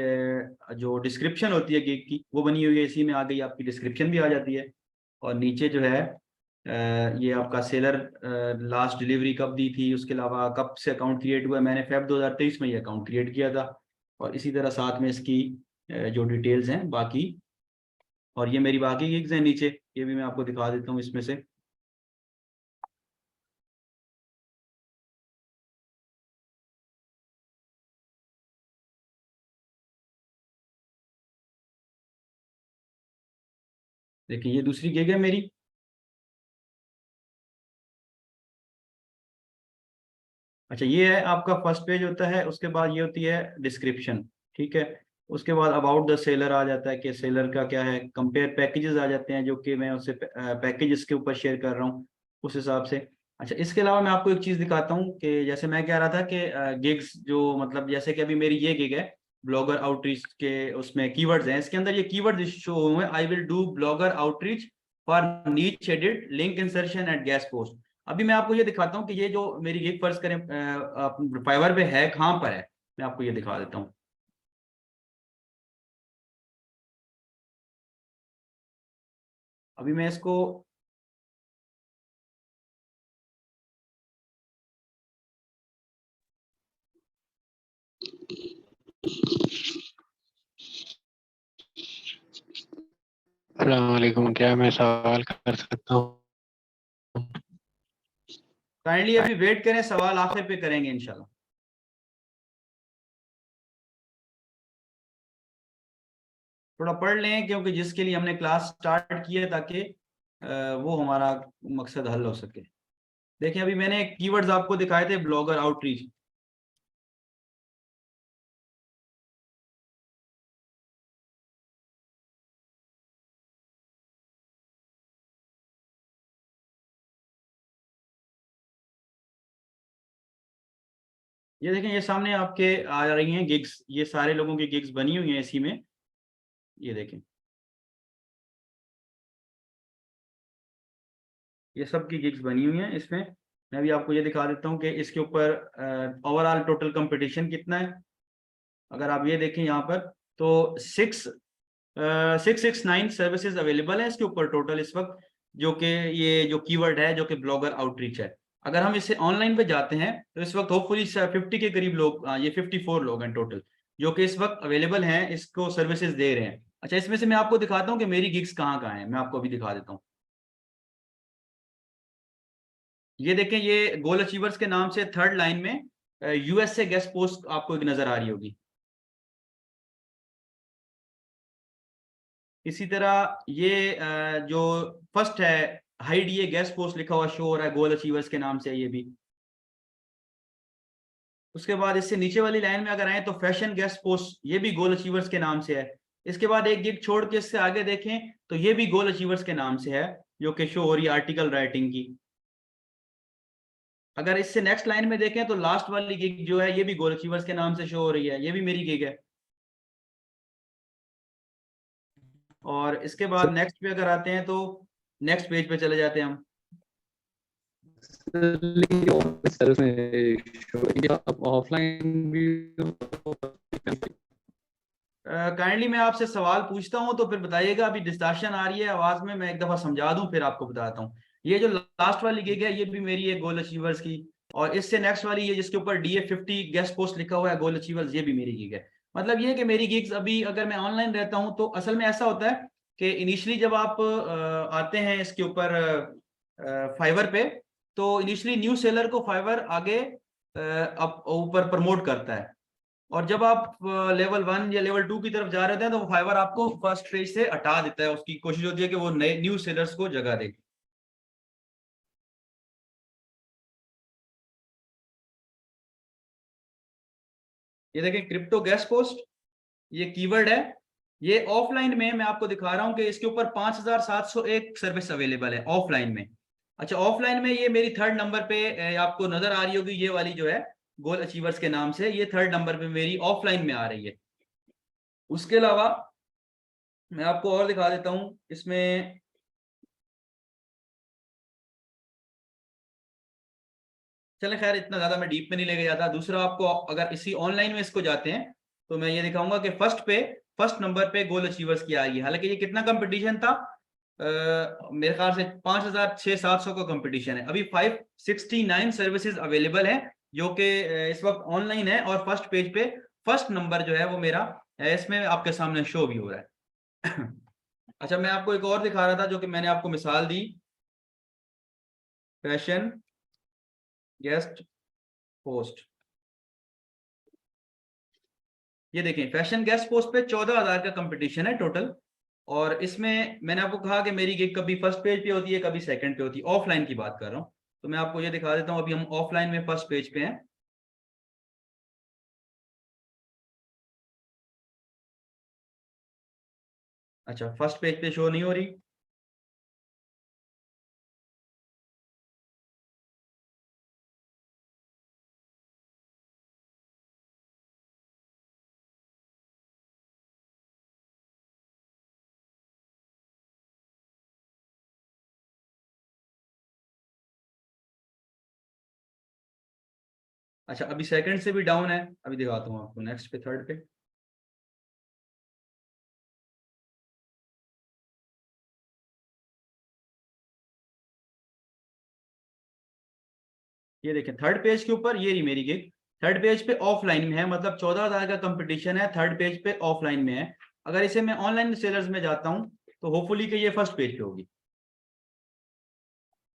S3: जो डिस्क्रिप्शन होती है गिग की, वो बनी हुई है। इसी में आ गई आपकी डिस्क्रिप्शन भी आ जाती है। और नीचे जो है ये आपका सेलर लास्ट डिलीवरी कब दी थी, उसके अलावा कब से अकाउंट क्रिएट हुआ है। मैंने फेब 2023 में ये अकाउंट क्रिएट किया था। और इसी तरह साथ में इसकी जो डिटेल्स हैं बाकी, और ये मेरी बाकी गिग्स हैं नीचे, ये भी मैं आपको दिखा देता हूँ इसमें से। देखिए ये दूसरी गिग है मेरी। अच्छा, ये है आपका फर्स्ट पेज होता है। उसके बाद ये होती है डिस्क्रिप्शन, ठीक है। उसके बाद अबाउट द सेलर आ जाता है कि सेलर का क्या है। कंपेयर पैकेजेस आ जाते हैं जो कि मैं उससे पैकेजेस के ऊपर शेयर कर रहा हूँ उस हिसाब से। अच्छा, इसके अलावा मैं आपको एक चीज़ दिखाता हूँ कि जैसे मैं कह रहा था कि गिग्स जो मतलब जैसे कि अभी मेरी ये गिग है ब्लॉगर आउटरीच के, उसमें कीवर्ड्स हैं। इसके अंदर ये कीवर्ड शो हुए, I will do blogger outreach for niche edit link insertion at guest post. अभी मैं आपको ये दिखाता हूँ कि ये जो मेरी गिग फर्ज करें फाइवर पे है कहाँ पर है, मैं आपको ये दिखा देता हूँ। अभी मैं इसको
S8: अस्सलामुअलैकुम, क्या मैं सवाल कर सकता हूँ?
S3: काइंडली अभी वेट करें, सवाल आखिर पे करेंगे इंशाल्लाह। थोड़ा पढ़ लें क्योंकि जिसके लिए हमने क्लास स्टार्ट की है, ताकि वो हमारा मकसद हल हो सके। देखिए अभी मैंने कीवर्ड्स आपको दिखाए थे, ब्लॉगर आउटरीच। ये देखें, ये सामने आपके आ रही हैं गिग्स। ये सारे लोगों की गिग्स बनी हुई हैं इसी में, ये देखें। ये सब की गिग्स बनी हुई हैं इसमें। मैं भी आपको ये दिखा देता हूँ कि इसके ऊपर ओवरऑल टोटल कंपटीशन कितना है। अगर आप ये देखें यहाँ पर, तो 669 सर्विसेज अवेलेबल है इसके ऊपर टोटल इस वक्त, जो कि ये जो कीवर्ड है जो कि ब्लॉगर आउटरीच है। अगर हम इसे ऑनलाइन पे जाते हैं तो इस वक्त होपफुली 50 के करीब लोग, ये 54 लोग हैं टोटल जो कि इस वक्त अवेलेबल हैं, इसको सर्विसेज दे रहे हैं। अच्छा, इसमें से मैं आपको दिखाता हूँ कि मेरी गिग्स कहाँ कहाँ हैं। मैं आपको अभी दिखा देता हूँ। ये देखें, ये गोल अचीवर्स के नाम से थर्ड लाइन में यूएसए गेस्ट पोस्ट आपको एक नजर आ रही होगी। इसी तरह ये जो फर्स्ट है हाइड, ये गेस्ट पोस्ट लिखा हुआ शो हो रहा है गोल अचीवर्स के नाम से, ये भी। उसके बाद इससे नीचे वाली लाइन में अगर आए तो फैशन गेस्ट पोस्ट, ये भी गोल अचीवर्स के नाम से है। इसके बाद एक गिग छोड़ के इससे आगे देखें तो ये भी गोल अचीवर्स के नाम से है, जो कि शो हो रही है आर्टिकल राइटिंग की। अगर इससे नेक्स्ट लाइन में देखें तो लास्ट वाली गिग जो है ये भी गोल अचीवर्स के नाम से शो हो रही है, ये भी मेरी गिग है। और इसके बाद नेक्स्ट पे अगर आते हैं तो नेक्स्ट पेज पे चले जाते हैं हम।
S8: ऑफलाइन भी
S3: काइंडली मैं आपसे सवाल पूछता हूँ तो फिर बताइएगा। अभी डिस्टॉर्शन आ रही है आवाज में, मैं एक दफा समझा दूं फिर आपको बताता हूँ। ये जो लास्ट वाली गिग है ये भी मेरी है गोल अचीवर्स की, और इससे नेक्स्ट वाली ये जिसके ऊपर DA50 गेस्ट पोस्ट लिखा हुआ है गोल अचीवर्स, ये भी मेरी गिग है। मतलब ये कि मेरी गिग्स अभी अगर मैं ऑनलाइन रहता हूँ तो असल में ऐसा होता है कि इनिशियली जब आप आते हैं इसके ऊपर फाइवर पे, तो इनिशियली न्यू सेलर को फाइवर आगे ऊपर प्रमोट करता है, और जब आप लेवल 1 या लेवल 2 की तरफ जा रहे होते हैं तो वो फाइवर आपको फर्स्ट पेज से हटा देता है। उसकी कोशिश होती है कि वो नए न्यू सेलर्स को जगह दे। ये देखें क्रिप्टो गेस्ट पोस्ट, ये कीवर्ड है। ये ऑफलाइन में मैं आपको दिखा रहा हूं कि इसके ऊपर 5701 सर्विस अवेलेबल है ऑफलाइन में। अच्छा, ऑफलाइन में ये मेरी 3rd नंबर पे आपको नजर आ रही होगी, ये वाली जो है गोल अचीवर्स के नाम से, ये 3rd नंबर पे मेरी ऑफलाइन में आ रही है। उसके अलावा मैं आपको और दिखा देता हूं इसमें। चले खैर इतना ज्यादा मैं डीप में नहीं लेके जाता। दूसरा, आपको अगर इसी ऑनलाइन में इसको जाते हैं तो मैं ये दिखाऊंगा कि फर्स्ट नंबर पे गोल अचीवर्स की आ रही है। हालांकि ये कितना कंपटीशन था, मेरे ख्याल से 5600-700 का कंपटीशन है। अभी 569 सर्विसेज अवेलेबल है जो कि इस वक्त ऑनलाइन है, और फर्स्ट पेज पे फर्स्ट नंबर जो है वो मेरा है, इसमें आपके सामने शो भी हो रहा है। अच्छा, मैं आपको एक और दिखा रहा था जो कि मैंने आपको मिसाल दी, फैशन गेस्ट पोस्ट। ये देखें फैशन गेस्ट पोस्ट पे 14,000 का कंपटीशन है टोटल, और इसमें मैंने आपको कहा कि मेरी गिग कभी फर्स्ट पेज पे होती है कभी सेकंड पे होती है। ऑफलाइन की बात कर रहा हूँ, तो मैं आपको ये दिखा देता हूँ। अभी हम ऑफलाइन में फर्स्ट पेज पे हैं। अच्छा, फर्स्ट पेज पे शो नहीं हो रही। अच्छा, अभी सेकंड से भी डाउन है। अभी दिखाता हूँ आपको नेक्स्ट पे, थर्ड पे। ये देखें थर्ड पेज के ऊपर ये रही मेरी गिग। थर्ड पेज पे ऑफलाइन में है, मतलब 14,000 का कंपटीशन है, थर्ड पेज पे ऑफलाइन में है। अगर इसे मैं ऑनलाइन सेलर्स में जाता हूँ तो होपफुली कि ये फर्स्ट पेज पे होगी।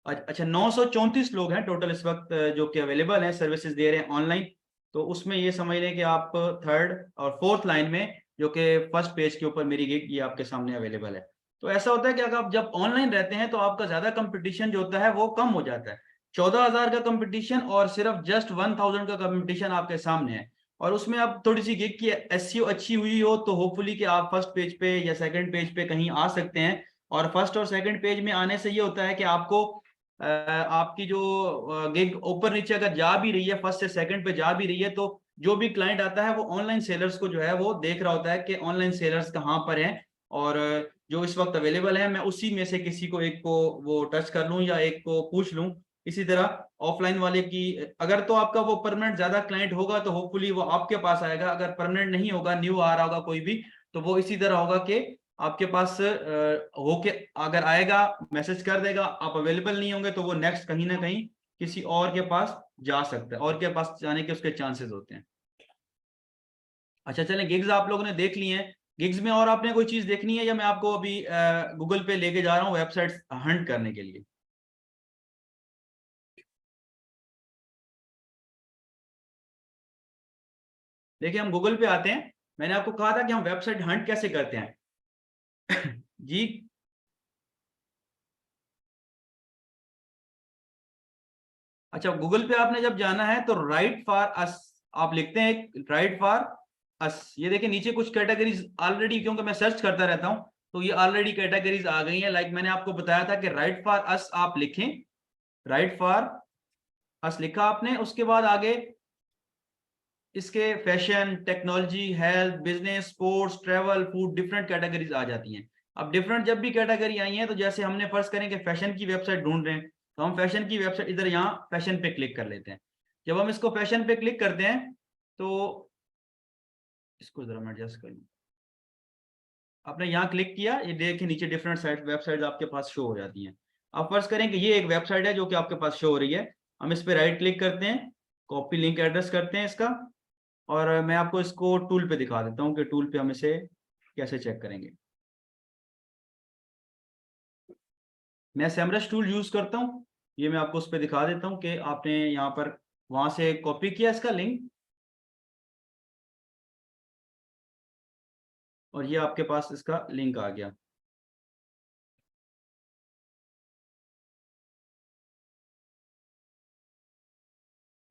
S3: अच्छा, 934 लोग हैं टोटल इस वक्त जो कि अवेलेबल हैं, सर्विसेज दे रहे हैं ऑनलाइन। तो उसमें ये समझ लें कि आप थर्ड और फोर्थ लाइन में जो कि फर्स्ट पेज के ऊपर मेरी गिग ये आपके सामने अवेलेबल है। तो ऐसा होता है कि अगर आप जब ऑनलाइन रहते हैं तो आपका ज्यादा कंपटीशन जो होता है वो कम हो जाता है। 14,000 का कंपटीशन और सिर्फ जस्ट 1,000 का कंपटीशन आपके सामने है, और उसमें आप थोड़ी सी गिग की SEO अच्छी हुई हो तो होपफुली कि आप फर्स्ट पेज पे या सेकंड पेज पे कहीं आ सकते हैं। और फर्स्ट और सेकंड पेज में आने से ये होता है कि आपको आपकी जो गिग ऊपर नीचे अगर जा भी रही है, फर्स्ट से सेकंड पे जा भी रही है, तो जो भी क्लाइंट आता है वो ऑनलाइन सेलर्स को जो है वो देख रहा होता है कि ऑनलाइन सेलर्स कहाँ पर हैं, और जो इस वक्त अवेलेबल है मैं उसी में से किसी को एक को वो टच कर लूं या एक को पूछ लूं। इसी तरह ऑफलाइन वाले की अगर तो आपका वो परमानेंट ज्यादा क्लाइंट होगा तो होपफुली वो आपके पास आएगा। अगर परमानेंट नहीं होगा, न्यू आ रहा होगा कोई भी, तो वो इसी तरह होगा कि आपके पास होके अगर आएगा मैसेज कर देगा, आप अवेलेबल नहीं होंगे तो वो नेक्स्ट कहीं ना कहीं किसी और के पास जा सकता है, और के पास जाने के उसके चांसेस होते हैं। अच्छा चलें, गिग्स आप लोगों ने देख ली हैं। गिग्स में और आपने कोई चीज देखनी है या मैं आपको अभी गूगल पे लेके जा रहा हूँ वेबसाइट्स हंट करने के लिए? देखिए हम गूगल पे आते हैं। मैंने आपको कहा था कि हम वेबसाइट हंट कैसे करते हैं। जी, अच्छा गूगल पे आपने जब जाना है तो राइट फॉर अस आप लिखते हैं, राइट फॉर अस। ये देखिए नीचे कुछ कैटेगरीज ऑलरेडी, क्योंकि मैं सर्च करता रहता हूं तो ये ऑलरेडी कैटेगरीज आ गई हैं। लाइक मैंने आपको बताया था कि राइट फॉर अस आप लिखें, राइट फॉर अस लिखा आपने, उसके बाद आगे इसके fashion, technology, health, business, sports, travel, food, different categories आ जाती हैं। अब डिफरेंट जब भी कैटेगरी आई है तो जैसे हमने फर्स्ट करें कि फैशन की वेबसाइट ढूंढ रहे हैं तो हम फैशन की वेबसाइट इधर यहाँ फैशन पे क्लिक कर लेते हैं। जब हम इसको फैशन पे क्लिक करते हैं तो इसको जरा मैं एडजस्ट कर लूं। आपने यहाँ क्लिक किया, ये देखिए नीचे डिफरेंट साइट वेबसाइट आपके पास शो हो जाती हैं। आप फर्ज करें कि ये एक वेबसाइट है जो कि आपके पास शो हो रही है, हम इस पे राइट क्लिक करते हैं, कॉपी लिंक एड्रेस करते हैं इसका, और मैं आपको इसको टूल पे दिखा देता हूँ कि टूल पे हम इसे कैसे चेक करेंगे। मैं सेमरश टूल यूज करता हूँ, ये मैं आपको उस पर दिखा देता हूँ कि आपने यहाँ पर वहां से कॉपी किया इसका लिंक, और ये आपके पास इसका लिंक आ गया।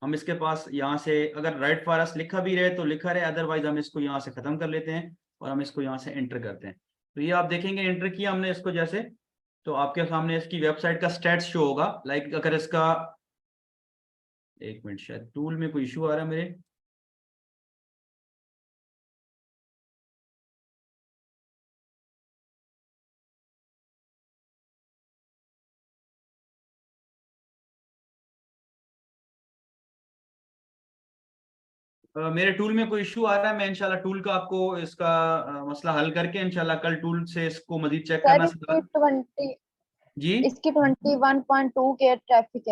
S3: हम इसके पास यहाँ से अगर राइट फॉर लिखा भी रहे तो लिखा रहे, अदरवाइज हम इसको यहाँ से खत्म कर लेते हैं और हम इसको यहाँ से एंटर करते हैं। तो ये आप देखेंगे एंटर किया हमने इसको जैसे, तो आपके सामने इसकी वेबसाइट का स्टेटस शो होगा। लाइक अगर इसका, एक मिनट, शायद टूल में कोई इशू आ रहा है मेरे। मेरे टूल में कोई इशू आ रहा है, मैं इंशाल्लाह टूल का आपको इसका मसला हल करके इंशाल्लाह कल टूल से इसको मजीद चेक करना सिखा। जी
S7: इसकी 21.2 के ट्रैफिक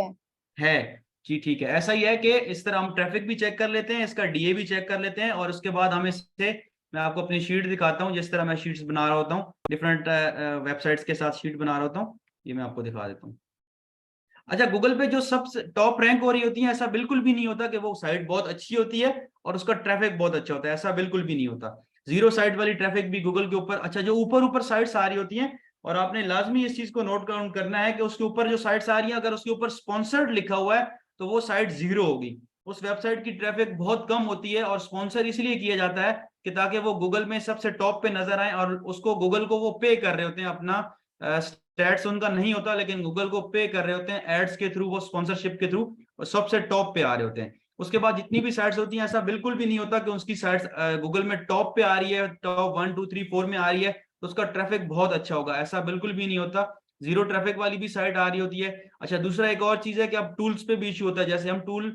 S3: है जी, ठीक है। ऐसा ही है कि इस तरह हम ट्रैफिक भी चेक कर लेते हैं, इसका डीए भी चेक कर लेते हैं, और उसके बाद हम इससे, मैं आपको अपनी शीट दिखाता हूँ, जिस तरह मैं शीट्स बना रहा होता हूँ डिफरेंट वेबसाइट्स के साथ शीट बना रहा होता हूँ, ये मैं आपको दिखा देता हूँ। अच्छा, गूगल पे जो सबसे टॉप रैंक हो रही होती है, ऐसा बिल्कुल भी नहीं होता कि वो साइट बहुत अच्छी होती है और उसका ट्रैफिक बहुत अच्छा होता है, ऐसा बिल्कुल भी नहीं होता। जीरो साइट वाली ट्रैफिक भी गूगल के ऊपर, अच्छा जो ऊपर ऊपर साइट्स आ रही होती हैं, और आपने लाजमी इस चीज को नोट डाउन करना है कि उसके ऊपर जो साइट्स आ रही है, अगर उसके ऊपर स्पॉन्सर्ड लिखा हुआ है तो वो साइट जीरो होगी, उस वेबसाइट की ट्रैफिक बहुत कम होती है। और स्पॉन्सर इसलिए किया जाता है कि ताकि वो गूगल में सबसे टॉप पे नजर आए, और उसको गूगल को वो पे कर रहे होते हैं, अपना स्टैट्स उनका नहीं होता, लेकिन गूगल को पे कर रहे होते हैं एड्स के थ्रू, वो स्पॉन्सरशिप के थ्रू, और सबसे टॉप पे आ रहे होते हैं। उसके बाद जितनी भी साइट्स होती हैं, ऐसा बिल्कुल भी नहीं होता कि उसकी साइट्स गूगल में टॉप पे आ रही है, टॉप 1 2 3 4 में आ रही है तो उसका ट्रैफिक बहुत अच्छा होगा, ऐसा बिल्कुल भी नहीं होता। जीरो ट्रैफिक वाली भी साइट आ रही होती है। अच्छा, दूसरा एक और चीज है कि अब टूल्स पे भी इशू होता है, जैसे हम टूल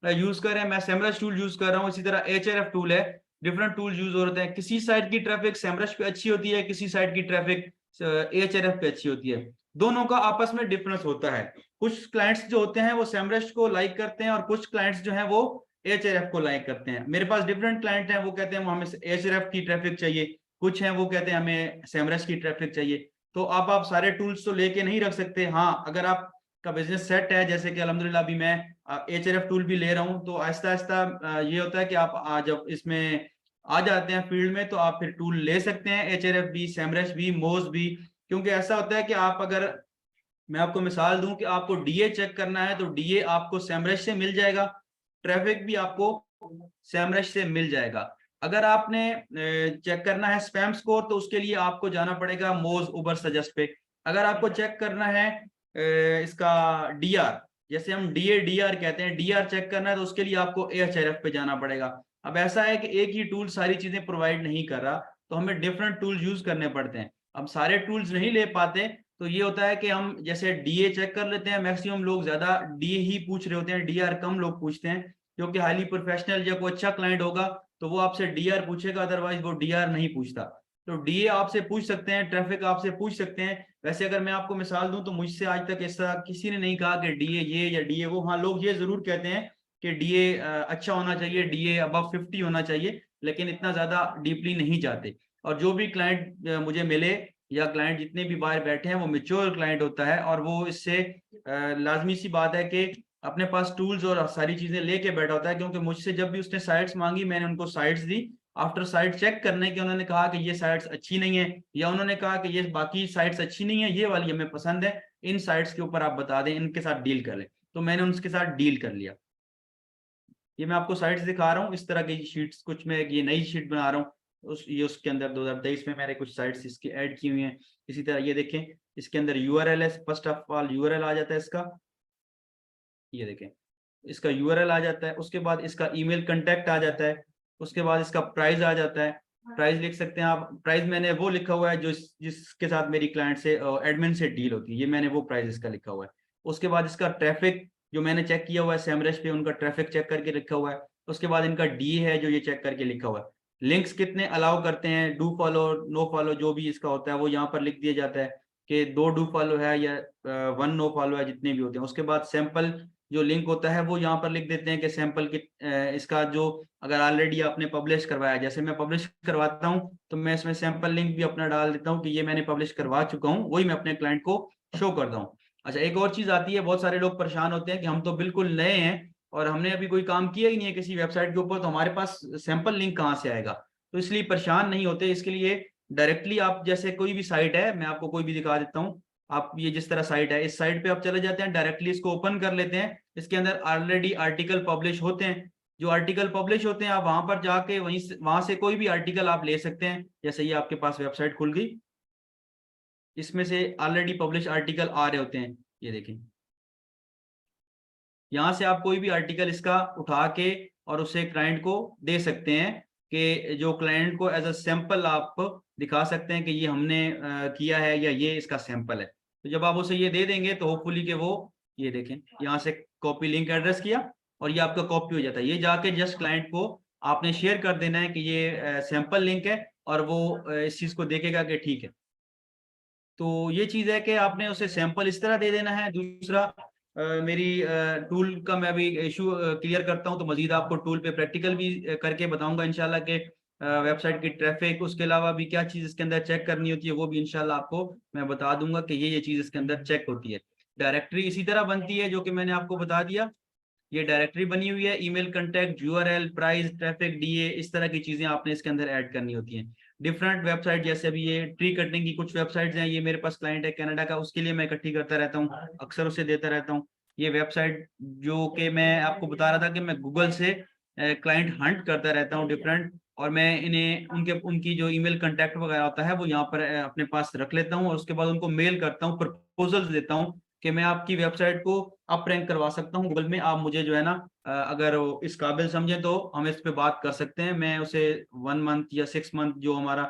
S3: यूज कर रहे हैं, मैं सेमरश टूल यूज कर रहा हूँ, इसी तरह एचआरएफ टूल है, डिफरेंट टूल यूज हो रहे हैं। किसी साइट की ट्रैफिक सेमरश पे अच्छी होती है, किसी साइट की ट्रैफिक एचआरएफ पे अच्छी होती है, दोनों का आपस में डिफरेंस होता है। कुछ क्लाइंट्स जो होते हैं वो सेमरश को लाइक करते हैं, और कुछ क्लाइंट्स जो हैं वो एचआरएफ को लाइक करते हैं। मेरे पास डिफरेंट क्लाइंट हैं, वो कहते हैं वो हमें एचआरएफ की ट्रैफिक चाहिए, कुछ हैं वो कहते हैं हमें सेमरश की ट्रैफिक चाहिए। तो आप सारे टूल्स तो लेके नहीं रख सकते। हाँ, अगर आपका बिजनेस सेट है, जैसे कि अल्हम्दुलिल्लाह अभी मैं एचआरएफ टूल भी ले रहा हूँ, तो आहिस्ता आहिस्ता ये होता है कि आप जब इसमें आ जाते हैं फील्ड में, तो आप फिर टूल ले सकते हैं, एचआरएफ भी, सेमरश भी, मोज भी। क्योंकि ऐसा होता है कि आप, अगर मैं आपको मिसाल दूं कि आपको डीए चेक करना है, तो डीए आपको सेमरश से मिल जाएगा, ट्रैफिक भी आपको सेमरश से मिल जाएगा। अगर आपने चेक करना है स्पैम स्कोर, तो उसके लिए आपको जाना पड़ेगा मोज उबर सजेस्ट पे। अगर आपको चेक करना है इसका डीआर, जैसे हम डीआर कहते हैं, डीआर चेक करना है, तो उसके लिए आपको एचआरएफ पे जाना पड़ेगा। अब ऐसा है कि एक ही टूल सारी चीजें प्रोवाइड नहीं कर रहा, तो हमें डिफरेंट टूल यूज करने पड़ते हैं। अब सारे टूल्स नहीं ले पाते, तो ये होता है कि हम जैसे डीए चेक कर लेते हैं, मैक्सिमम लोग ज्यादा डीए ही पूछ रहे होते हैं, डीआर कम लोग पूछते हैं, क्योंकि हाईली प्रोफेशनल या कोई अच्छा क्लाइंट होगा तो वो आपसे डीआर पूछेगा, अदरवाइज वो डीआर नहीं पूछता। तो डीए आपसे पूछ सकते हैं, ट्रैफिक आपसे पूछ सकते हैं। वैसे अगर मैं आपको मिसाल दूं, तो मुझसे आज तक ऐसा किसी ने नहीं कहा कि डीए ये या डीए वो। हाँ, लोग ये जरूर कहते हैं कि डीए अच्छा होना चाहिए, डीए अबव 50 होना चाहिए, लेकिन इतना ज्यादा डीपली नहीं जाते। और जो भी क्लाइंट मुझे मिले, या क्लाइंट जितने भी बाहर बैठे हैं, वो मेच्योर क्लाइंट होता है, और वो इससे लाजमी सी बात है कि अपने पास टूल्स और सारी चीजें लेके बैठा होता है। क्योंकि मुझसे जब भी उसने साइट्स मांगी, मैंने उनको साइट्स दी, आफ्टर साइट चेक करने के उन्होंने कहा कि ये साइट्स अच्छी नहीं है, या उन्होंने कहा कि ये बाकी साइट्स अच्छी नहीं है, ये वाली हमें पसंद है, इन साइट्स के ऊपर आप बता दें, इनके साथ डील कर लें। तो मैंने उनके साथ डील कर लिया। ये मैं आपको साइट्स दिखा रहा हूँ, इस तरह की शीट्स, कुछ मैं ये नई शीट बना रहा हूँ, उसके अंदर 2023 में मैंने कुछ साइट्स इसकी ऐड की हुई हैं। इसी तरह ये देखें, इसके अंदर यूआरएल है, फर्स्ट ऑफ ऑल यूआरएल आ जाता है इसका, ये देखें इसका यूआरएल आ जाता है, उसके बाद इसका ईमेल कांटेक्ट आ जाता है, उसके बाद इसका प्राइस आ जाता है। प्राइस लिख सकते हैं आप, प्राइस मैंने वो लिखा हुआ है जो जिसके साथ मेरी क्लाइंट से एडमिन से डील होती है, ये मैंने वो प्राइस इसका लिखा हुआ है। उसके बाद इसका ट्रैफिक जो मैंने चेक किया हुआ है सेमरश पे, उनका ट्रैफिक चेक करके लिखा हुआ है। उसके बाद इनका डी है जो ये चेक करके लिखा हुआ है। लिंक्स कितने अलाउ करते हैं, डू फॉलो नो फॉलो जो भी इसका होता है वो यहाँ पर लिख दिया जाता है कि 2 डू फॉलो है या 1 नो फॉलो है, जितने भी होते हैं। उसके बाद सैंपल जो लिंक होता है वो यहाँ पर लिख देते हैं कि सैंपल की इसका जो अगर ऑलरेडी आपने पब्लिश करवाया, जैसे मैं पब्लिश करवाता हूँ तो मैं इसमें सैंपल लिंक भी अपना डाल देता हूँ कि ये मैंने पब्लिश करवा चुका हूँ, वही मैं अपने क्लाइंट को शो करता हूँ। अच्छा, एक और चीज आती है, बहुत सारे लोग परेशान होते हैं कि हम तो बिल्कुल नए हैं और हमने अभी कोई काम किया ही नहीं है किसी वेबसाइट के ऊपर, तो हमारे पास सैंपल लिंक कहाँ से आएगा। तो इसलिए परेशान नहीं होते, इसके लिए डायरेक्टली आप जैसे कोई भी साइट है, मैं आपको कोई भी दिखा देता हूँ, आप ये जिस तरह साइट है, इस साइट पे आप चले जाते हैं, डायरेक्टली इसको ओपन कर लेते हैं। इसके अंदर ऑलरेडी आर्टिकल पब्लिश होते हैं, जो आर्टिकल पब्लिश होते हैं आप वहां पर जाके वहां से कोई भी आर्टिकल आप ले सकते हैं। जैसे ये आपके पास वेबसाइट खुल गई, इसमें से ऑलरेडी पब्लिश आर्टिकल आ रहे होते हैं, ये देखें। यहाँ से आप कोई भी आर्टिकल इसका उठा के और उसे क्लाइंट को दे सकते हैं कि जो क्लाइंट को एज अ सैंपल आप दिखा सकते हैं कि ये हमने किया है या ये इसका सैंपल है। तो जब आप उसे ये दे देंगे तो होपफुली कि वो ये देखें, यहाँ से कॉपी लिंक एड्रेस किया और ये आपका कॉपी हो जाता है। ये जाके जस्ट क्लाइंट को आपने शेयर कर देना है कि ये सैंपल लिंक है और वो इस चीज को देखेगा कि ठीक है। तो ये चीज है कि आपने उसे सैंपल इस तरह दे देना है। दूसरा मेरी टूल का मैं अभी इशू क्लियर करता हूं, तो मजीद आपको टूल पे प्रैक्टिकल भी करके बताऊंगा इंशाल्लाह के वेबसाइट की ट्रैफिक, उसके अलावा भी क्या चीज इसके अंदर चेक करनी होती है वो भी इंशाल्लाह आपको मैं बता दूंगा कि ये चीज इसके अंदर चेक होती है। डायरेक्टरी इसी तरह बनती है जो कि मैंने आपको बता दिया, ये डायरेक्टरी बनी हुई है, email contact, URL, price, traffic, DA, इस तरह की चीजें आपने इसके अंदर ऐड करनी होती हैं। डिफरेंट वेबसाइट, जैसे अभी ये ट्री कटिंग की कुछ वेबसाइट्स हैं, ये मेरे पास क्लाइंट है कनाडा का, उसके लिए मैं इकट्ठी करता रहता हूँ, अक्सर उसे देता रहता हूँ। ये वेबसाइट जो कि मैं आपको बता रहा था कि मैं गूगल से क्लाइंट हंट करता रहता हूँ डिफरेंट, और मैं इन्हें उनकी जो ईमेल कंटेक्ट वगैरह होता है वो यहाँ पर अपने पास रख लेता हूँ और उसके बाद उनको मेल करता हूँ, प्रपोजल्स देता हूँ कि मैं आपकी वेबसाइट को अप रैंक करवा सकता हूँ गूगल में, आप मुझे जो है ना अगर इस काबिल समझें तो हम इस पे बात कर सकते हैं। मैं उसे 1 मंथ या 6 मंथ जो हमारा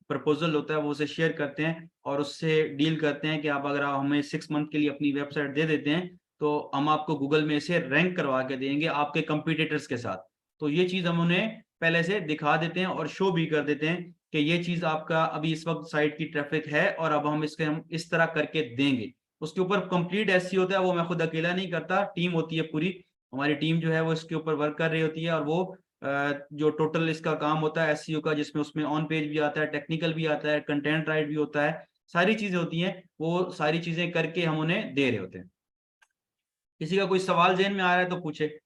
S3: प्रपोजल होता है वो उसे शेयर करते हैं और उससे डील करते हैं कि आप अगर आप हमें 6 मंथ के लिए अपनी वेबसाइट दे देते हैं तो हम आपको गूगल में से रैंक करवा के देंगे आपके कंपटीटर्स के साथ। तो ये चीज हम उन्हें पहले से दिखा देते हैं और शो भी कर देते हैं कि ये चीज आपका अभी इस वक्त साइट की ट्रैफिक है और अब हम इस तरह करके देंगे। उसके ऊपर कंप्लीट एसईओ होता है, वो मैं खुद अकेला नहीं करता, टीम होती है पूरी, हमारी टीम जो है वो इसके ऊपर वर्क कर रही होती है। और वो जो टोटल इसका काम होता है एसईओ का, जिसमें उसमें ऑन पेज भी आता है, टेक्निकल भी आता है, कंटेंट राइट भी होता है, सारी चीजें होती हैं, वो सारी चीजें करके हम उन्हें दे रहे होते हैं। किसी का कोई सवाल ज़हन में आ रहा है तो पूछे।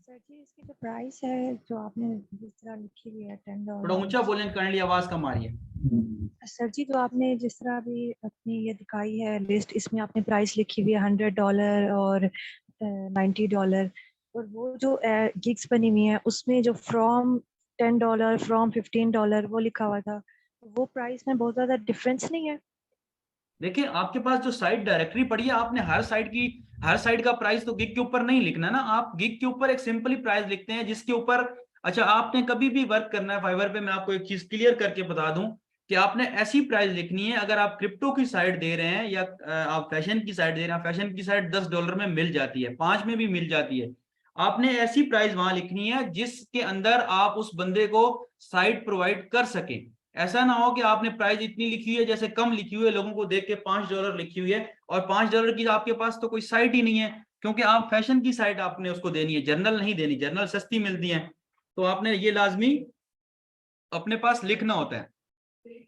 S9: सर जी इसकी जो प्राइस है जो आपने जिस तरह लिखी हुई है $10,
S3: थोड़ा ऊंचा बोलें, काइंडली आवाज कम आ रही है।
S9: सर जी जो आपने जिस तरह भी अपनी ये दिखाई है लिस्ट, इसमें आपने प्राइस लिखी हुई है $100 और $90, और वो जो गिग्स बनी हुई है उसमें जो फ्रॉम $10 फ्रॉम $15 वो लिखा हुआ था, वो प्राइस में बहुत ज्यादा डिफरेंस नहीं है?
S3: देखिए आपके पास जो साइट डायरेक्टरी पड़ी है, आपने हर साइट का प्राइस तो गिग के ऊपर नहीं लिखना ना, आप गिग के ऊपर एक सिंपली प्राइस लिखते हैं जिसके ऊपर, अच्छा आपने कभी भी वर्क करना है फाइवर पे, मैं आपको एक चीज क्लियर करके बता दूं कि आपने ऐसी प्राइस लिखनी है, अगर आप क्रिप्टो की साइट दे रहे हैं या आप फैशन की साइट दे रहे हैं, फैशन की साइट $10 में मिल जाती है, 5 में भी मिल जाती है, आपने ऐसी प्राइस वहां लिखनी है जिसके अंदर आप उस बंदे को साइट प्रोवाइड कर सकें। ऐसा ना हो कि आपने प्राइस इतनी लिखी हुई है, जैसे कम लिखी हुई है, लोगों को देख के $5 लिखी हुई है और $5 की आपके पास तो कोई साइट ही नहीं है, क्योंकि आप फैशन की साइट आपने उसको देनी है, जर्नल नहीं देनी, जर्नल सस्ती मिलती है। तो आपने ये लाजमी अपने पास लिखना होता है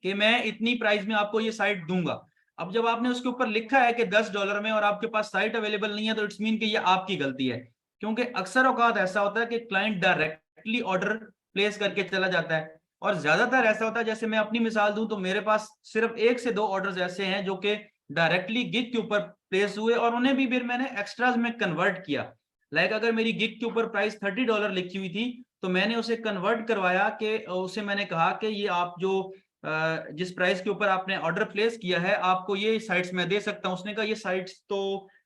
S3: कि मैं इतनी प्राइस में आपको ये साइट दूंगा। अब जब आपने उसके ऊपर लिखा है कि $10 में और आपके पास साइट अवेलेबल नहीं है, तो इट्स मीन कि ये आपकी गलती है, क्योंकि अक्सर औकात ऐसा होता है कि क्लाइंट डायरेक्टली ऑर्डर प्लेस करके चला जाता है, और ज्यादातर ऐसा होता है, जैसे मैं अपनी मिसाल दूं तो मेरे पास सिर्फ 1 से 2 ऑर्डर्स ऐसे हैं जो कि डायरेक्टली गिग के ऊपर प्लेस हुए और उन्हें भी फिर मैंने एक्स्ट्राज में कन्वर्ट किया। लाइक अगर मेरी गिग के ऊपर प्राइस $30 लिखी हुई थी तो मैंने उसे कन्वर्ट करवाया कि उसे मैंने कहा कि ये आप जो जिस प्राइस के ऊपर आपने ऑर्डर प्लेस किया है आपको ये साइट्स मैं दे सकता हूँ। उसने कहा ये साइट्स तो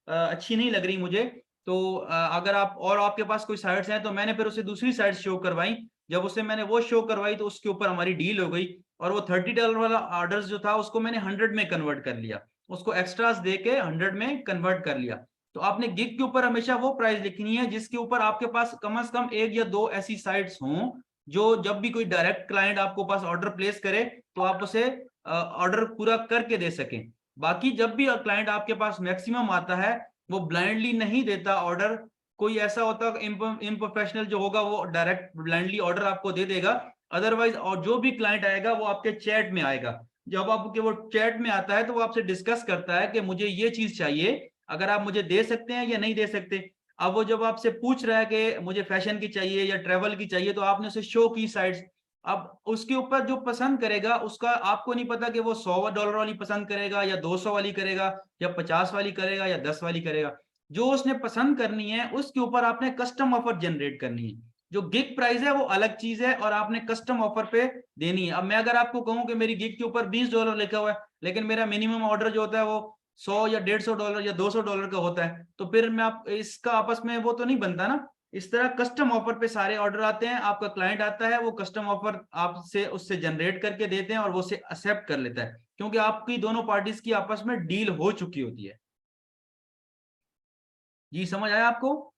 S3: अच्छी नहीं लग रही मुझे, तो अगर आप और आपके पास कोई साइट्स हैं, तो मैंने फिर उसे दूसरी साइट शो करवाई। जब उसे मैंने वो शो करवाई तो उसके ऊपर हमारी डील हो गई और वो $30 वाला ऑर्डर जो था उसको मैंने 100 में कन्वर्ट कर लिया। उसको एक्स्ट्रास दे के 100 में कन्वर्ट कर लिया। तो आपने गिग के ऊपर हमेशा वो प्राइस लिखनी है जिसके ऊपर आपके पास कम से कम 1 या 2 ऐसी साइट्स हों जो जब भी कोई डायरेक्ट क्लाइंट आपको पास ऑर्डर प्लेस करे तो आप उसे ऑर्डर पूरा करके दे सकें। बाकी जब भी क्लाइंट आपके पास मैक्सिमम आता है वो ब्लाइंडली नहीं देता ऑर्डर। कोई ऐसा होता है इम्प्रोफेशनल जो होगा वो डायरेक्ट ब्लाइंडली ऑर्डर आपको दे देगा। अदरवाइज और जो भी क्लाइंट आएगा वो आपके चैट में आएगा। जब आपके वो चैट में आता है तो वो आपसे डिस्कस करता है कि मुझे ये चीज चाहिए, अगर आप मुझे दे सकते हैं या नहीं दे सकते। अब वो जब आपसे पूछ रहा है कि मुझे फैशन की चाहिए या ट्रेवल की चाहिए तो आपने उसे शो की साइट्स। अब उसके ऊपर जो पसंद करेगा उसका आपको नहीं पता कि वो $100 वाली पसंद करेगा या 200 वाली करेगा या 50 वाली करेगा या 10 वाली करेगा। जो उसने पसंद करनी है उसके ऊपर आपने कस्टम ऑफर जनरेट करनी है। जो गिग प्राइस है वो अलग चीज है और आपने कस्टम ऑफर पे देनी है। अब मैं अगर आपको कहूं कि मेरी गिग के ऊपर $20 लिखा हुआ है लेकिन मेरा मिनिमम ऑर्डर जो होता है वो 100 या $150 या $200 का होता है तो फिर मैं आप इसका आपस में वो तो नहीं बनता ना। इस तरह कस्टम ऑफर पे सारे ऑर्डर आते हैं। आपका क्लाइंट आता है वो कस्टम ऑफर आपसे उससे जनरेट करके देते हैं और वो उसे एक्सेप्ट कर लेता है क्योंकि आपकी दोनों पार्टीज की आपस में डील हो चुकी होती है। जी समझ आया आपको?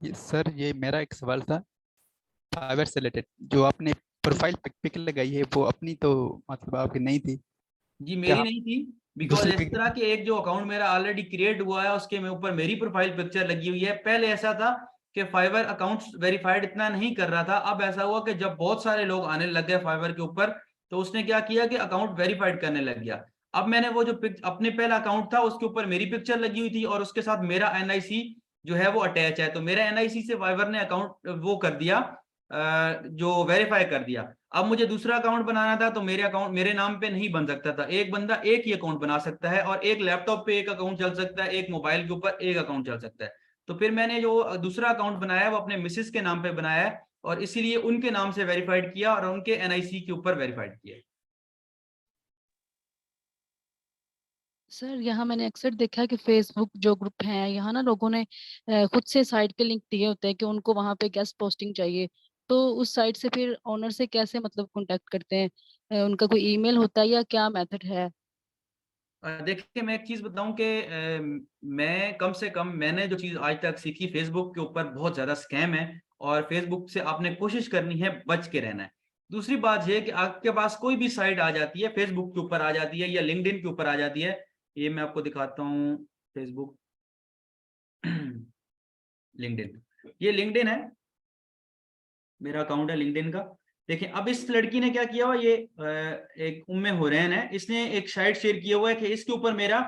S6: सर ये मेरा एक सवाल था फाइवर से रिलेटेड। जो आपने प्रोफाइल पिक लगाई है वो अपनी तो मतलब आपकी नहीं थी
S3: जी
S6: क्या?
S3: मेरी नहीं थी बिकॉज
S6: दूसरी
S3: इस
S6: पिक?
S3: तरह के एक जो अकाउंट मेरा ऑलरेडी क्रिएट हुआ है उसके में ऊपर मेरी प्रोफाइल पिक्चर लगी हुई है। पहले ऐसा था कि फाइवर अकाउंट वेरीफाइड इतना नहीं कर रहा था। अब ऐसा हुआ कि जब बहुत सारे लोग आने लग गए फाइवर के ऊपर तो उसने क्या किया कि अकाउंट वेरीफाइड करने लग गया। अब मैंने वो जो अपने पहला अकाउंट था उसके ऊपर मेरी पिक्चर लगी हुई थी और उसके साथ मेरा एनआईसी जो है वो अटैच है। तो मेरा एनआईसी से फाइवर ने अकाउंट वो कर दिया, जो वेरीफाई कर दिया। अब मुझे दूसरा अकाउंट बनाना था तो मेरे अकाउंट मेरे नाम पे नहीं बन सकता था। एक बंदा एक ही अकाउंट बना सकता है और एक लैपटॉप पे एक अकाउंट चल सकता है, एक मोबाइल के ऊपर एक अकाउंट चल सकता है। तो फिर मैंने जो दूसरा अकाउंट बनाया है वो अपने मिसेस के नाम पे बनाया है और इसीलिए उनके नाम से वेरीफाइड किया और उनके एनआईसी के ऊपर वेरीफाइड किया।
S10: सर यहाँ मैंने अक्सर देखा है कि फेसबुक जो ग्रुप हैं यहाँ ना लोगों ने खुद से साइट के लिंक दिए होते हैं कि उनको वहाँ पे गेस्ट पोस्टिंग चाहिए। तो उस साइट से फिर ओनर से कैसे मतलब कांटेक्ट करते हैं? उनका कोई ईमेल होता है या क्या मेथड है?
S3: देखिए मैं एक चीज बताऊं कि मैं कम से कम मैंने जो चीज आज तक सीखी फेसबुक के ऊपर बहुत ज्यादा स्कैम है और फेसबुक से आपने कोशिश करनी है बच के रहना है। दूसरी बात यह कि आपके पास कोई भी साइट आ जाती है फेसबुक के ऊपर आ जाती है या लिंक्डइन के ऊपर आ जाती है। ये मैं आपको दिखाता हूँ फेसबुक लिंक्डइन, ये लिंक्डइन है, मेरा अकाउंट है लिंक्डइन का। देखिए अब इस लड़की ने क्या किया हुआ, ये एक उम्मे हुरैन है, इसने एक साइट शेयर किया हुआ है कि इसके ऊपर मेरा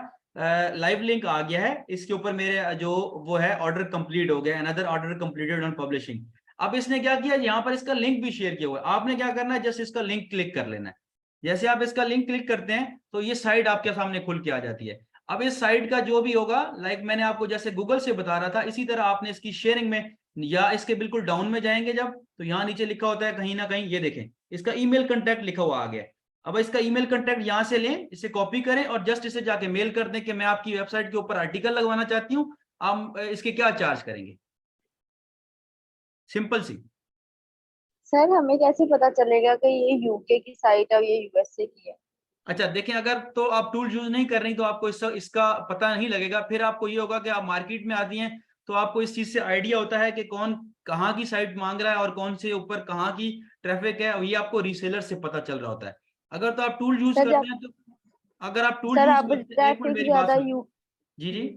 S3: लाइव लिंक आ गया है, इसके ऊपर मेरे जो वो है ऑर्डर कंप्लीट हो गया, another order completed on publishing. अब इसने क्या किया, यहाँ पर इसका लिंक भी शेयर किया हुआ है। आपने क्या करना है, जस्ट इसका लिंक क्लिक कर लेना है। जैसे आप इसका लिंक क्लिक करते हैं तो ये साइट आपके सामने खुल के आ जाती है। अब इस साइट का जो भी होगा, लाइक मैंने आपको जैसे गूगल से बता रहा था, इसी तरह आपने इसकी शेयरिंग में या इसके बिल्कुल डाउन में जाएंगे जब, तो यहाँ नीचे लिखा होता है कहीं ना कहीं, ये देखें इसका ईमेल कांटेक्ट लिखा हुआ आ गया। अब इसका ईमेल कांटेक्ट यहाँ से लें, इसे कॉपी करें और जस्ट इसे जाके मेल कर दें कि मैं आपकी वेबसाइट के ऊपर आर्टिकल लगवाना चाहती हूँ, आप इसके क्या चार्ज करेंगे। सिंपल सी।
S7: सर हमें कैसे पता चलेगा कि ये यूके की साइट है और ये यूएसए की है?
S3: अच्छा देखें, अगर तो आप टूल यूज नहीं कर रही तो आपको इसका पता नहीं लगेगा। फिर आपको ये होगा कि आप मार्केट में आती हैं तो आपको इस चीज से आइडिया होता है कि कौन कहाँ की साइट मांग रहा है और कौन से ऊपर कहाँ की ट्रैफिक है, ये आपको रीसेलर से पता चल रहा होता है। अगर तो आप टूल यूज
S7: सर
S3: करते हैं तो, अगर आप टूल
S7: सर
S3: यूज
S7: अब
S3: करते हैं, एक मिनट
S7: ट्रैफिक
S3: मेरी बात
S7: ज्यादा
S3: सुन।
S7: यू
S3: जी जी।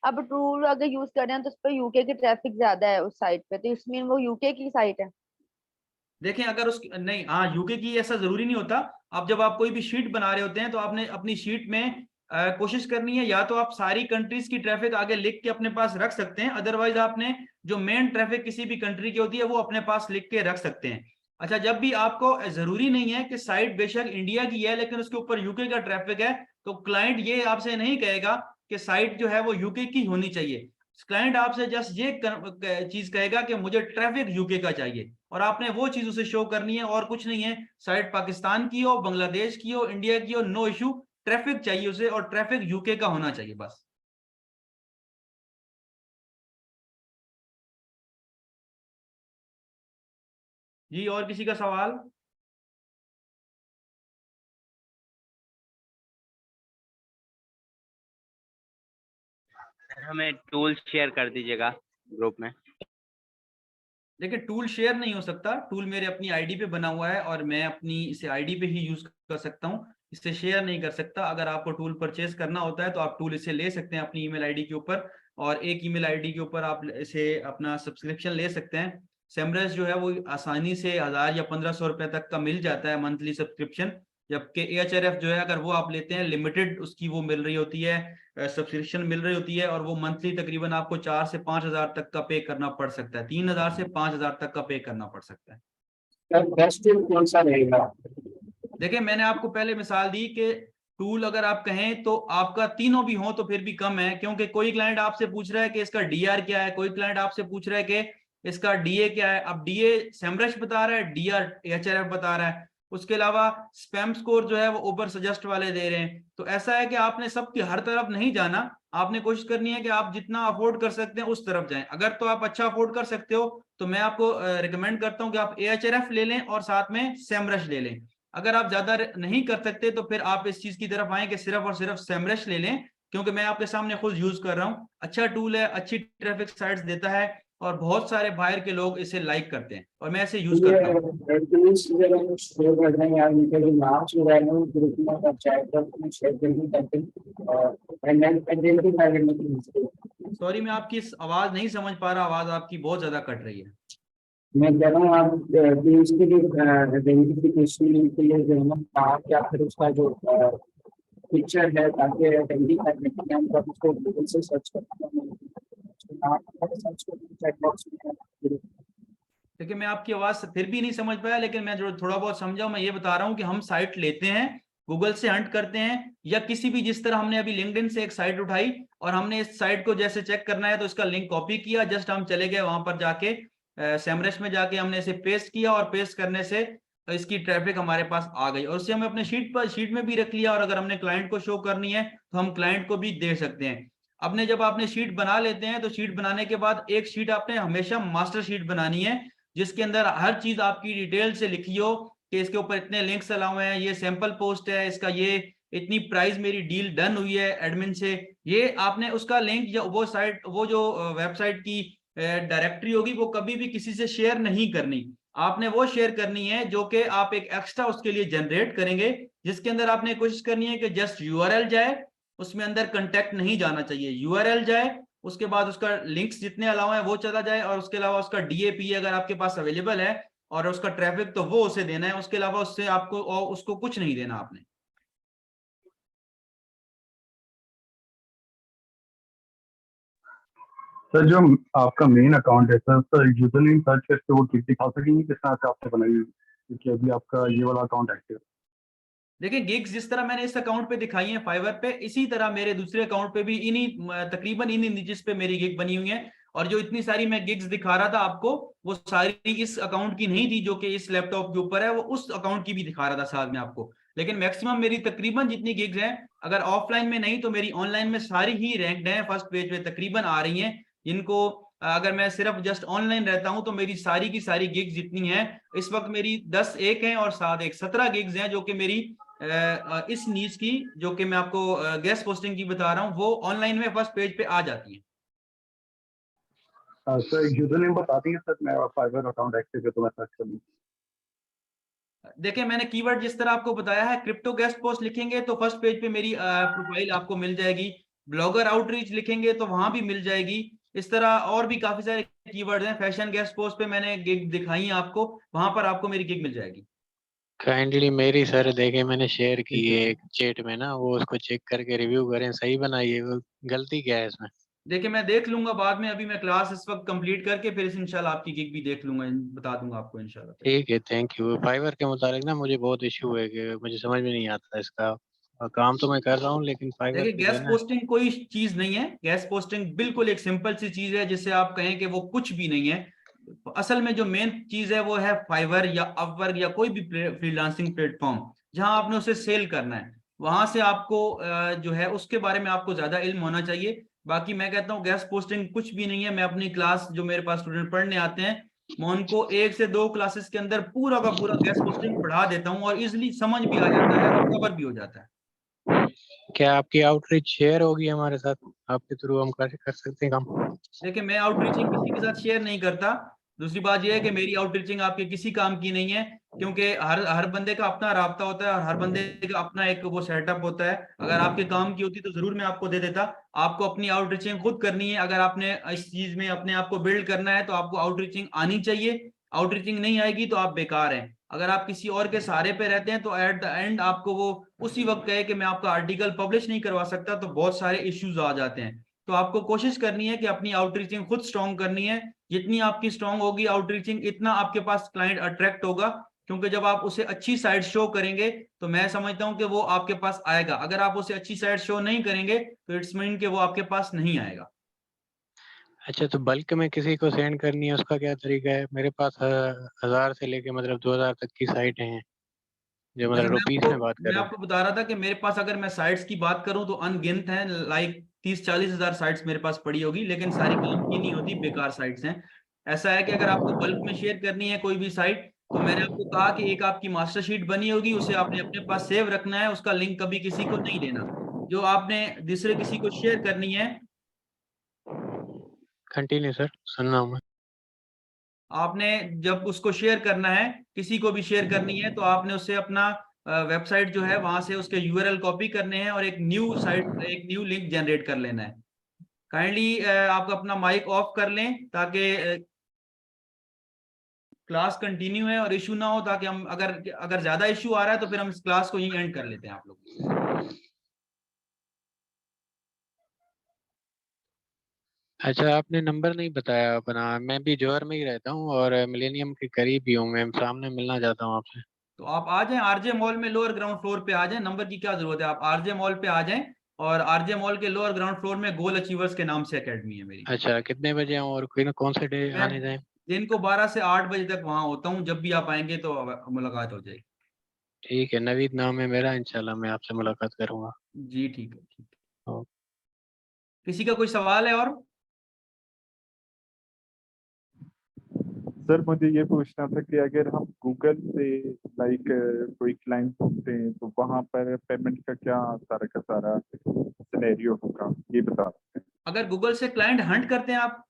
S7: अब टूल अगर यूज कर रहे हैं तो उस पर यूके की ट्रैफिक ज्यादा है उस साइट पे, तो इसमें वो यूके की साइट है।
S3: देखें अगर उस नहीं, हाँ यूके की ऐसा जरूरी नहीं होता। अब जब आप कोई भी शीट बना रहे होते हैं तो आपने अपनी शीट में कोशिश करनी है, या तो आप सारी कंट्रीज की ट्रैफिक आगे लिख के अपने पास रख सकते हैं, अदरवाइज आपने जो मेन ट्रैफिक किसी भी कंट्री की होती है वो अपने पास लिख के रख सकते हैं। अच्छा, जब भी आपको जरूरी नहीं है कि साइट बेशक इंडिया की है लेकिन उसके ऊपर यूके का ट्रैफिक है, तो क्लाइंट ये आपसे नहीं कहेगा कि साइट जो है वो यूके की होनी चाहिए। क्लाइंट आपसे जस्ट ये चीज कहेगा कि मुझे ट्रैफिक यूके का चाहिए, और आपने वो चीज उसे शो करनी है और कुछ नहीं है। साइट पाकिस्तान की हो, बांग्लादेश की हो, इंडिया की हो, नो इशू, ट्रैफिक चाहिए उसे और ट्रैफिक यूके का होना चाहिए बस। जी और किसी का सवाल?
S11: हमें टूल शेयर कर दीजिएगा ग्रुप में।
S3: देखिए टूल शेयर नहीं हो सकता, टूल मेरे अपनी आईडी पे बना हुआ है और मैं अपनी इसे आईडी पे ही यूज कर सकता हूँ, इससे शेयर नहीं कर सकता। अगर आपको टूल परचेज करना होता है तो आप टूल इसे ले सकते हैं अपनी ईमेल आईडी के ऊपर, और एक ईमेल आईडी के ऊपर आप इसे अपना सब्सक्रिप्शन ले सकते हैं। सेमरस जो है वो आसानी से 1000 या 1500 रुपए तक का मिल जाता है मंथली सब्सक्रिप्शन, जबकि एएचआरएफ जो है अगर वो आप लेते हैं लिमिटेड उसकी वो मिल रही होती है, सब्सक्रिप्शन मिल रही होती है, और वो मंथली तकरीबन आपको 4 से 5000 तक का पे करना पड़ सकता है, 3000 से 5000 तक का पे करना पड़ सकता है।
S8: बेस्ट टूल कौन सा रहेगा?
S3: देखिए मैंने आपको पहले मिसाल दी कि टूल अगर आप कहें तो आपका तीनों भी हो तो फिर भी कम है, क्योंकि कोई क्लाइंट आपसे पूछ रहा है कि इसका डीआर क्या है, कोई क्लाइंट आपसे पूछ रहा है कि इसका डीए क्या है। अब डीए सेमरश बता रहा है, डीआर एचआरएफ बता रहा है, उसके अलावा स्पैम स्कोर जो है वो ऊपर सजेस्ट वाले दे रहे हैं। तो ऐसा है कि आपने सबकी हर तरफ नहीं जाना, आपने कोशिश करनी है कि आप जितना अफोर्ड कर सकते हैं उस तरफ जाएं। अगर तो आप अच्छा अफोर्ड कर सकते हो तो मैं आपको रिकमेंड करता हूं कि आप एएचआरएफ ले लें और साथ में सेमरश ले लें। अगर आप ज्यादा नहीं कर सकते तो फिर आप इस चीज की तरफ आए कि सिर्फ और सिर्फ सेमरश ले लें, क्योंकि मैं आपके सामने खुद यूज कर रहा हूँ, अच्छा टूल है, अच्छी ट्रैफिक साइट्स देता है और बहुत सारे बाहर के लोग इसे लाइक करते हैं और मैं इसे यूज करता हूँ। सॉरी मैं आपकी इस आवाज नहीं समझ पा रहा, आवाज आपकी बहुत ज्यादा कट रही है।
S8: मैं कह रहा हूँ आप इसके लिए वेरिफिकेशन के लिए जो है ना आप या फिर उसका जो पिक्चर है ताकि आइडेंटिटी करने के लिए हम उसको गूगल से सर्च करते हैं।
S3: देखिए मैं आपकी आवाज फिर भी नहीं समझ पाया, लेकिन मैं जो थोड़ा बहुत समझा मैं ये बता रहा हूँ कि हम साइट लेते हैं, गूगल से हंट करते हैं, या किसी भी जिस तरह हमने अभी लिंक्डइन से एक साइट उठाई और हमने इस साइट को जैसे चेक करना है तो इसका लिंक कॉपी किया, जस्ट हम चले गए वहां पर जाके सेमरश में जाके हमने इसे पेस्ट किया और पेस्ट करने से इसकी ट्रैफिक हमारे पास आ गई और उसे हम अपने शीट में भी रख लिया, और अगर हमने क्लाइंट को शो करनी है तो हम क्लाइंट को भी दे सकते हैं। अपने जब आपने शीट बना लेते हैं तो शीट बनाने के बाद एक शीट आपने हमेशा मास्टर शीट बनानी है जिसके अंदर हर चीज आपकी डिटेल से लिखी हो कि इसके ऊपर इतने लिंक्स अलाउ हैं, ये सैंपल पोस्ट है, इसका ये इतनी प्राइस मेरी डील डन हुई है एडमिन से, ये आपने उसका लिंक या वो साइट वो जो वेबसाइट की डायरेक्टरी होगी वो कभी भी किसी से शेयर नहीं करनी। आपने वो शेयर करनी है जो कि आप एक एक्स्ट्रा उसके लिए जनरेट करेंगे, जिसके अंदर आपने कोशिश करनी है कि जस्ट यूआरएल जाए, उसमें अंदर कंटेक्ट नहीं जाना चाहिए, यूआरएल जाए, उसके बाद उसका लिंक्स जितने अलावा है वो चला जाए, और उसके अलावा उसका डीएपी अगर आपके पास अवेलेबल है और उसका ट्रैफिक तो वो उसे देना है, उसके अलावा उससे आपको और उसको कुछ नहीं देना आपने।
S12: सर जो आपका मेन अकाउंट है सर यूजरनेम सर्च करके वो टिक दिखा सकेंगे किस तरह से आपने बनाई हुई, क्योंकि अभी आपका ये वाला अकाउंट एक्टिव।
S3: देखिए गिग्स जिस तरह मैंने इस अकाउंट पे दिखाई है फाइवर पे, इसी तरह मेरे दूसरे अकाउंट पे भी तकरीबन इन्हीं निचेस पे मेरी गिग बनी हुई है, और जो इतनी सारी मैं गिग्स दिखा रहा था आपको वो सारी इस अकाउंट की नहीं थी जो कि इस लैपटॉप के ऊपर है, वो उस अकाउंट की भी दिखा रहा था साथ में आपको। लेकिन मैक्सिमम मेरी तकरीबन जितनी गिग्स हैं अगर ऑफलाइन में नहीं तो मेरी ऑनलाइन में सारी ही रैंक्ड हैं, फर्स्ट पेज पे तकरीबन आ रही हैं। इनको अगर मैं सिर्फ जस्ट ऑनलाइन रहता हूं तो मेरी सारी की सारी गिग्स जितनी हैं इस वक्त मेरी 10 एक हैं और 7 एक 17 गिग्स हैं जो कि मेरी इस नीच की जो कि मैं आपको गेस्ट पोस्टिंग की बता रहा हूं वो ऑनलाइन में फर्स्ट पेज पे आ जाती हैं।
S12: सर यूजरनेम बता देंगे सर, मेरा फाइवर अकाउंट एक्टिव है तो मैं सर्च कर लूँ।
S3: देखिए मैंने कीवर्ड जिस तरह आपको बताया है, क्रिप्टो गेस्ट पोस्ट लिखेंगे तो फर्स्ट पेज पे मेरी प्रोफाइल आपको मिल जाएगी, ब्लॉगर आउटरीच लिखेंगे तो वहां भी मिल जाएगी, इस तरह और भी काफी सारे कीवर्ड हैं। फैशन गेस्ट पोस्ट पे मैंने गिग दिखाई है आपको, वहां पर आपको मेरी गिग मिल जाएगी।
S8: काइंडली मेरी सर देखे मैंने शेयर की है एक चैट में ना, वो उसको चेक करके रिव्यू करें, सही बनाइए, वो गलती क्या है इसमें?
S3: देखिए मैं देख लूंगा बाद में, अभी मैं क्लास इस वक्त कंप्लीट करके फिर इंशाल्लाह आपकी गिग भी देख लूंगा, बता दूंगा आपको इंशाल्लाह।
S8: ठीक है, थैंक यू। फाइवर के मुताबिक ना मुझे बहुत इशू है कि मुझे समझ में नहीं आता इसका, और काम तो मैं कर रहा हूँ लेकिन फाइवर
S3: देखिए गैस पोस्टिंग कोई चीज नहीं है, गैस पोस्टिंग बिल्कुल एक सिंपल सी चीज है जिससे आप कहें कि वो कुछ भी नहीं है। असल में जो मेन चीज है वो है फाइवर या अपवर्क या कोई भी फ्रीलांसिंग प्लेटफॉर्म जहां आपने उसे सेल करना है, वहां से आपको जो है उसके बारे में आपको ज्यादा इल्म होना चाहिए। बाकी मैं कहता हूँ गैस पोस्टिंग कुछ भी नहीं है। मैं अपनी क्लास जो मेरे पास स्टूडेंट पढ़ने आते हैं मैं उनको 1 से 2 क्लासेस के अंदर पूरा का पूरा गैस पोस्टिंग पढ़ा देता हूँ और इजिली समझ भी आ जाता है और कवर भी हो जाता है।
S13: क्या आपकी आउटरीच शेयर होगी हमारे साथ? आपके थ्रू हम कर सकते हैं काम?
S3: देखिए, मैं आउटरीचिंग किसी के साथ शेयर नहीं करता। दूसरी बात यह है कि मेरी आउटरीचिंग आपके किसी काम की नहीं है, क्योंकि हर बंदे का अपना राब्ता होता है और हर बंदे का अपना एक वो सेटअप होता है। अगर आपके काम की होती तो जरूर मैं आपको दे देता। आपको अपनी आउटरीचिंग खुद करनी है। अगर आपने इस चीज में अपने आप को बिल्ड करना है तो आपको आउटरीचिंग आनी चाहिए। आउटरीचिंग नहीं आएगी तो आप बेकार हैं। अगर आप किसी और के सहारे पे रहते हैं तो एट द एंड आपको वो उसी वक्त कहे कि मैं आपका आर्टिकल पब्लिश नहीं करवा सकता, तो बहुत सारे इश्यूज आ जाते हैं। तो आपको कोशिश करनी है कि अपनी आउटरीचिंग खुद स्ट्रॉन्ग करनी है। जितनी आपकी स्ट्रॉन्ग होगी आउटरीचिंग, इतना आपके पास क्लाइंट अट्रैक्ट होगा। क्योंकि जब आप उसे अच्छी साइड शो करेंगे तो मैं समझता हूं कि वो आपके पास आएगा। अगर आप उसे अच्छी साइड शो नहीं करेंगे तो इट्स मीन कि वो आपके पास नहीं आएगा।
S13: अच्छा, तो बल्क में किसी को सेंड करनी है उसका क्या तरीका है? मेरे पास 1000 से लेके मतलब 2000 तक की साइटें हैं, जो
S3: अच्छा,
S13: मतलब रुपीस में बात कर
S3: मैं
S13: रहे हैं।
S3: आपको बता रहा था कि मेरे पास अगर मैं साइट्स की बात करूं तो अनगिनत हैं, लाइक 30-40 हजार साइट्स मेरे पास पड़ी होगी, लेकिन सारी काम की नहीं होती, बेकार साइट्स हैं। ऐसा है कि अगर आपको बल्क में शेयर करनी है कोई भी साइट, तो मैंने आपको कहा कि एक आपकी मास्टर शीट बनी होगी, उसे आपने अपने पास सेव रखना है, उसका लिंक कभी किसी को नहीं देना। जो आपने दूसरे किसी को शेयर करनी है,
S13: कंटिन्यू सर, सुन रहा हूँ मैं।
S3: आपने जब उसको शेयर करना है, किसी को भी शेयर करनी है, तो आपने उससे अपना वेबसाइट जो है वहां से उसके यूआरएल कॉपी करने हैं और एक न्यू लिंक जनरेट कर लेना है। काइंडली आप अपना माइक ऑफ कर लें ताकि क्लास कंटिन्यू है और इशू ना हो, ताकि हम अगर ज्यादा इशू आ रहा है तो फिर हम इस क्लास को यहीं एंड कर लेते हैं आप लोग।
S13: अच्छा, आपने नंबर नहीं बताया अपना। मैं भी जौहर में ही रहता हूँ और मिलेनियम के करीब ही हूँ। मैं सामने मिलना चाहता हूँ आपसे।
S3: तो आप आ जाएं आरजे मॉल में, लोअर ग्राउंड फ्लोर पे आ जाएं। नंबर की क्या जरूरत है, आप आरजे मॉल पे आ जाएं। और आरजे मॉल के लोअर ग्राउंड फ्लोर में गोल अचीवर्स के नाम से एकेडमी है मेरी।
S13: अच्छा, कितने बजे आऊँ और कौन से डे
S3: मैं
S13: आने जाएं?
S3: दिन को 12 से 8 बजे तक वहां होता हूँ। जब भी आप आएंगे तो मुलाकात हो जाएगी।
S13: ठीक है, नवीद नाम है मेरा। इंशाल्लाह मैं आपसे मुलाकात करूंगा।
S3: जी ठीक है, ठीक है।
S13: ओके।
S3: किसी का कोई सवाल है और?
S14: सर मुझे ये पूछना था कि अगर हम गूगल से लाइक कोई क्लाइंट ढूंढते हैं तो वहाँ पर पेमेंट का का सारा सिनेरियो होगा, ये बता सकते हैं?
S3: अगर गूगल से क्लाइंट हंट करते हैं आप?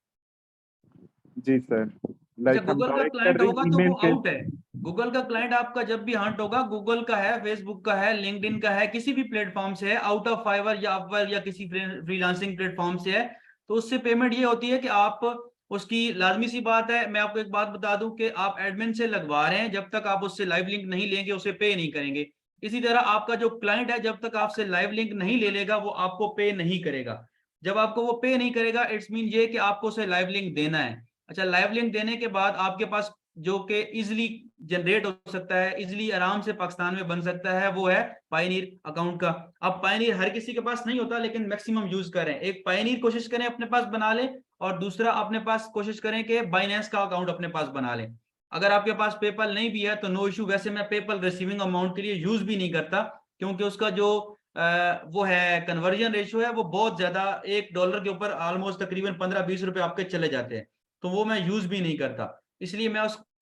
S14: जी सर,
S3: अच्छा,
S14: लाइक हम
S3: गूगल का
S14: डायरेक्ट कर
S3: क्लाइंट
S14: रहे
S3: होगा
S14: हैं
S3: तो
S14: ईमेल
S3: वो
S14: के।
S3: आउट है। गूगल का क्लाइंट आपका जब भी हंट होगा, गूगल का है, फेसबुक का है, लिंक्डइन का है, किसी भी प्लेटफॉर्म से है, आउट ऑफ फाइवर या अपवर्क या किसी फ्रीलांसिंग प्लेटफॉर्म से है, तो उससे पेमेंट ये होती है कि आप उसकी लाजमी सी बात है। मैं आपको एक बात बता दूं कि आप एडमिन से लगवा रहे हैं, जब तक आप उससे लाइव लिंक नहीं लेंगे उसे पे नहीं करेंगे। इसी तरह आपका जो क्लाइंट है जब तक आपसे लाइव लिंक नहीं ले लेगा वो आपको पे नहीं करेगा। जब आपको वो पे नहीं करेगा इट्स मीन ये कि आपको उसे लाइव लिंक देना है। अच्छा, लाइव लिंक देने के बाद आपके पास जो कि इजिली जनरेट हो सकता है, इजिली आराम से पाकिस्तान में बन सकता है, वो है पायनीर अकाउंट का। अब पायनीर हर किसी के पास नहीं होता, लेकिन मैक्सिमम यूज करें। एक पायनीर कोशिश करें अपने पास बना लें, और दूसरा अपने पास कोशिश करें कि बाइनेंस का अकाउंट अपने पास बना लें। अगर आपके पास पेपल नहीं भी है तो नो इशू। वैसे मैं पेपल रिसीविंग अमाउंट के लिए यूज भी नहीं करता, क्योंकि उसका जो वो है कन्वर्जन रेशियो है वो बहुत ज्यादा, $1 के ऊपर ऑलमोस्ट तकरीबन 15-20 रुपए आपके चले जाते हैं, तो वो मैं यूज भी नहीं करता। इसलिए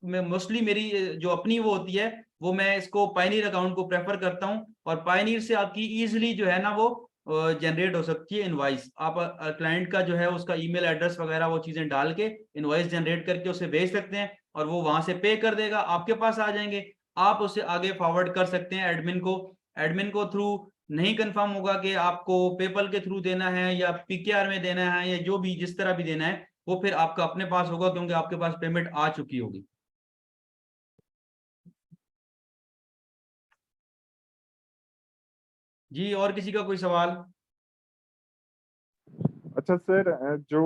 S3: मैं मोस्टली मेरी जो अपनी वो होती है वो मैं इसको पायनीर अकाउंट को प्रेफर करता हूं। और पायनीर से आपकी इजीली जो है ना वो जनरेट हो सकती है इनवॉइस। आप क्लाइंट का जो है उसका ईमेल एड्रेस वगैरह वो चीजें डाल के इनवॉइस जनरेट करके उसे भेज सकते हैं, और वो वहां से पे कर देगा, आपके पास आ जाएंगे। आप उसे आगे फॉरवर्ड कर सकते हैं एडमिन को। एडमिन को थ्रू नहीं कंफर्म होगा कि आपको पेपल के थ्रू देना है या पीकेआर में देना है, या जो भी जिस तरह भी देना है, वो फिर आपका अपने पास होगा, क्योंकि आपके पास पेमेंट आ चुकी होगी। जी, और किसी का कोई सवाल?
S14: अच्छा सर, जो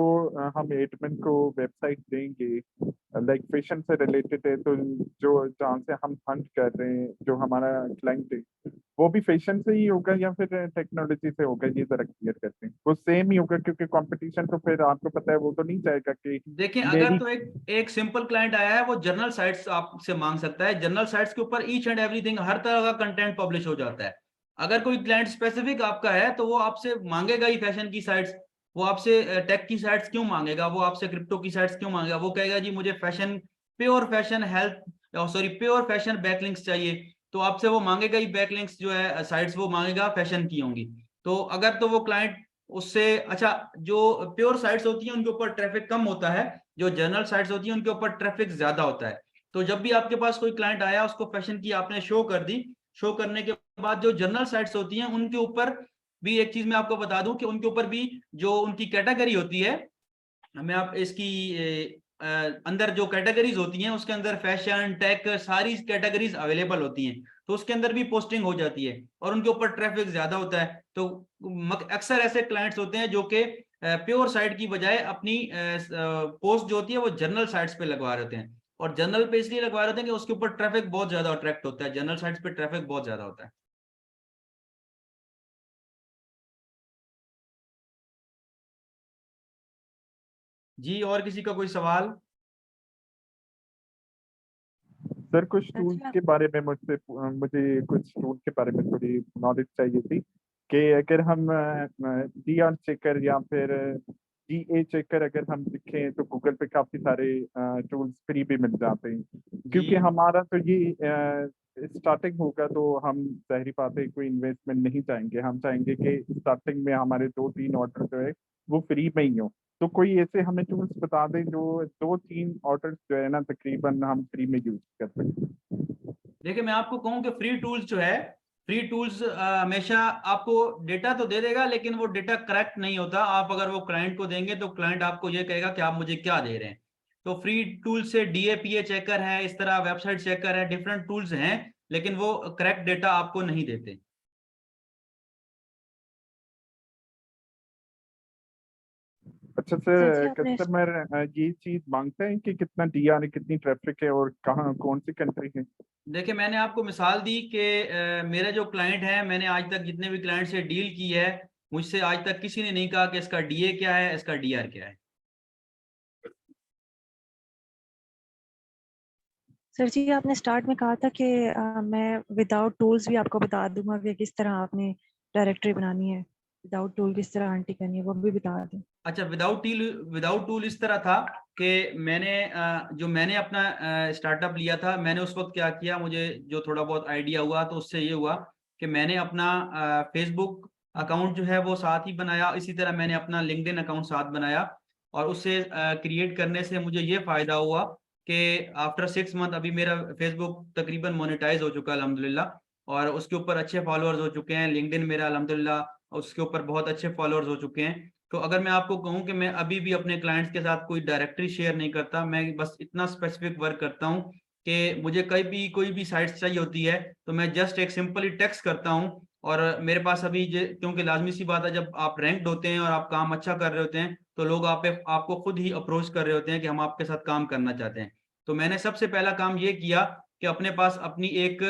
S14: हम एडमिन को वेबसाइट देंगे लाइक फैशन से रिलेटेड है, तो जो जहाँ से हम हंट कर रहे हैं, जो हमारा क्लाइंट है, वो भी फैशन से ही होगा या फिर टेक्नोलॉजी से होगा? ये जरा क्लियर करते हैं। वो सेम ही होगा, क्योंकि कंपटीशन तो फिर आपको पता है वो तो नहीं चाहेगा कि
S3: देखिए, अगर तो एक सिंपल क्लाइंट आया है वो जनरल साइट्स आपसे मांग सकता है। जनरल साइट्स के ऊपर ईच एंड एवरीथिंग, हर तरह का कंटेंट पब्लिश हो जाता है। अगर कोई क्लाइंट स्पेसिफिक आपका है तो वो आपसे मांगेगा ही फैशन की साइट्स। वो आपसे टेक की साइट्स क्यों मांगेगा, वो आपसे क्रिप्टो की साइट्स क्यों मांगेगा? वो कहेगा जी मुझे fashion, pure fashion health, sorry pure fashion backlinks चाहिए, तो आपसे वो मांगेगा ही बैकलिंक्स जो है साइट्स वो मांगेगा फैशन की होंगी। तो अगर तो वो क्लाइंट उससे अच्छा, जो प्योर साइट्स होती हैं उनके ऊपर ट्रैफिक कम होता है, जो जनरल साइट्स होती हैं उनके ऊपर ट्रैफिक ज्यादा होता है। तो जब भी आपके पास कोई क्लाइंट आया, उसको फैशन की आपने शो कर दी, शो करने के बाद जो जनरल साइट्स होती हैं उनके ऊपर भी एक चीज मैं आपको बता दूं कि उनके ऊपर भी जो उनकी कैटेगरी होती है, मैं आप इसकी अंदर जो कैटेगरीज होती हैं उसके अंदर फैशन, टेक, सारी कैटेगरीज अवेलेबल होती हैं, तो उसके अंदर भी पोस्टिंग हो जाती है और उनके ऊपर ट्रैफिक ज्यादा होता है। तो अक्सर ऐसे क्लाइंट्स होते हैं जो कि प्योर साइट की बजाय अपनी पोस्ट जो होती है वो जनरल साइट्स पे लगवा रहे हैं, और जनरल पे इसलिए लगवा रहे हैं कि उसके ऊपर ट्रैफिक बहुत ज्यादा अट्रैक्ट होता है, जनरल साइट्स पे ट्रैफिक बहुत ज्यादा होता है। जी, और किसी का कोई सवाल?
S14: सर कुछ टूल्स के बारे में मुझे कुछ टूल के बारे में थोड़ी नॉलेज चाहिए थी कि अगर हम डीआर चेकर या फिर डीए चेकर अगर हम लिखें तो गूगल पे काफी सारे टूल्स फ्री भी मिल जाते हैं, क्योंकि हमारा तो ये स्टार्टिंग होगा तो हम जाहिर बात है कोई इन्वेस्टमेंट नहीं चाहेंगे, हम चाहेंगे कि स्टार्टिंग में हमारे 2-3 ऑर्डर जो है वो फ्री में ही हो। तो कोई ऐसे हमें टूल्स बता दें जो 2-3 ऑर्डर्स जो है ना तकरीबन हम फ्री में यूज कर सकें।
S3: देखिए, मैं आपको कहूँ कि फ्री टूल्स जो है, फ्री टूल्स हमेशा आपको डेटा तो दे देगा, लेकिन वो डेटा करेक्ट नहीं होता। आप अगर वो क्लाइंट को देंगे तो क्लाइंट आपको ये कहेगा कि आप मुझे क्या दे रहे हैं। तो फ्री टूल से डीएपीए चेकर है, इस तरह वेबसाइट चेकर है, डिफरेंट टूल्स हैं, लेकिन वो करेक्ट डेटा आपको नहीं देते।
S14: अच्छा
S9: सर जी,
S14: सर,
S9: आपने
S14: कस्टमर ये चीज मांगते हैं कि कितना डीआर है, कितनी ट्रैफिक है और कहाँ कौन सी कंट्री है?
S3: देखिए, मैंने आपको मिसाल दी कि मेरे जो क्लाइंट हैं, मैंने आज तक जितने भी क्लाइंट से डील की है, मुझसे आज तक किसी ने नहीं कहा कि इसका डीए क्या है, इसका डीआर क्या है।
S9: सर जी, आपने स्टार्ट में कहा था कि मैं विदाउट टूल्स भी आपको बता दूंगा कि किस तरह आपने डायरेक्टरी बनानी है, विदाउट टूल किस तरह एंट्री करनी है, वो भी बता दें।
S3: अच्छा, विदाउट टूल इस तरह था कि मैंने अपना स्टार्टअप लिया था, मैंने उस वक्त क्या किया, मुझे जो थोड़ा बहुत आइडिया हुआ तो उससे ये हुआ कि मैंने अपना फेसबुक अकाउंट जो है वो साथ ही बनाया, इसी तरह मैंने अपना लिंक्डइन अकाउंट साथ बनाया, और उससे क्रिएट करने से मुझे ये फायदा हुआ कि आफ्टर 6 मंथ अभी मेरा फेसबुक तकरीबन मोनेटाइज हो चुका है अल्हम्दुलिल्लाह, और उसके ऊपर अच्छे फॉलोअर्स हो चुके हैं। लिंक्डइन मेरा अल्हम्दुलिल्लाह उसके ऊपर बहुत अच्छे फॉलोअर्स हो चुके हैं। तो अगर मैं आपको कहूं कि मैं अभी भी अपने क्लाइंट्स के साथ कोई डायरेक्टरी शेयर नहीं करता, मैं बस इतना स्पेसिफिक वर्क करता हूं कि मुझे कहीं भी कोई भी साइट्स चाहिए होती है तो मैं जस्ट एक सिंपली टेक्स्ट करता हूं, और मेरे पास अभी क्योंकि लाजमी सी बात है, जब आप रैंक्ड होते हैं और आप काम अच्छा कर रहे होते हैं तो लोग आपको खुद ही अप्रोच कर रहे होते हैं कि हम आपके साथ काम करना चाहते हैं। तो मैंने सबसे पहला काम ये किया कि अपने पास अपनी एक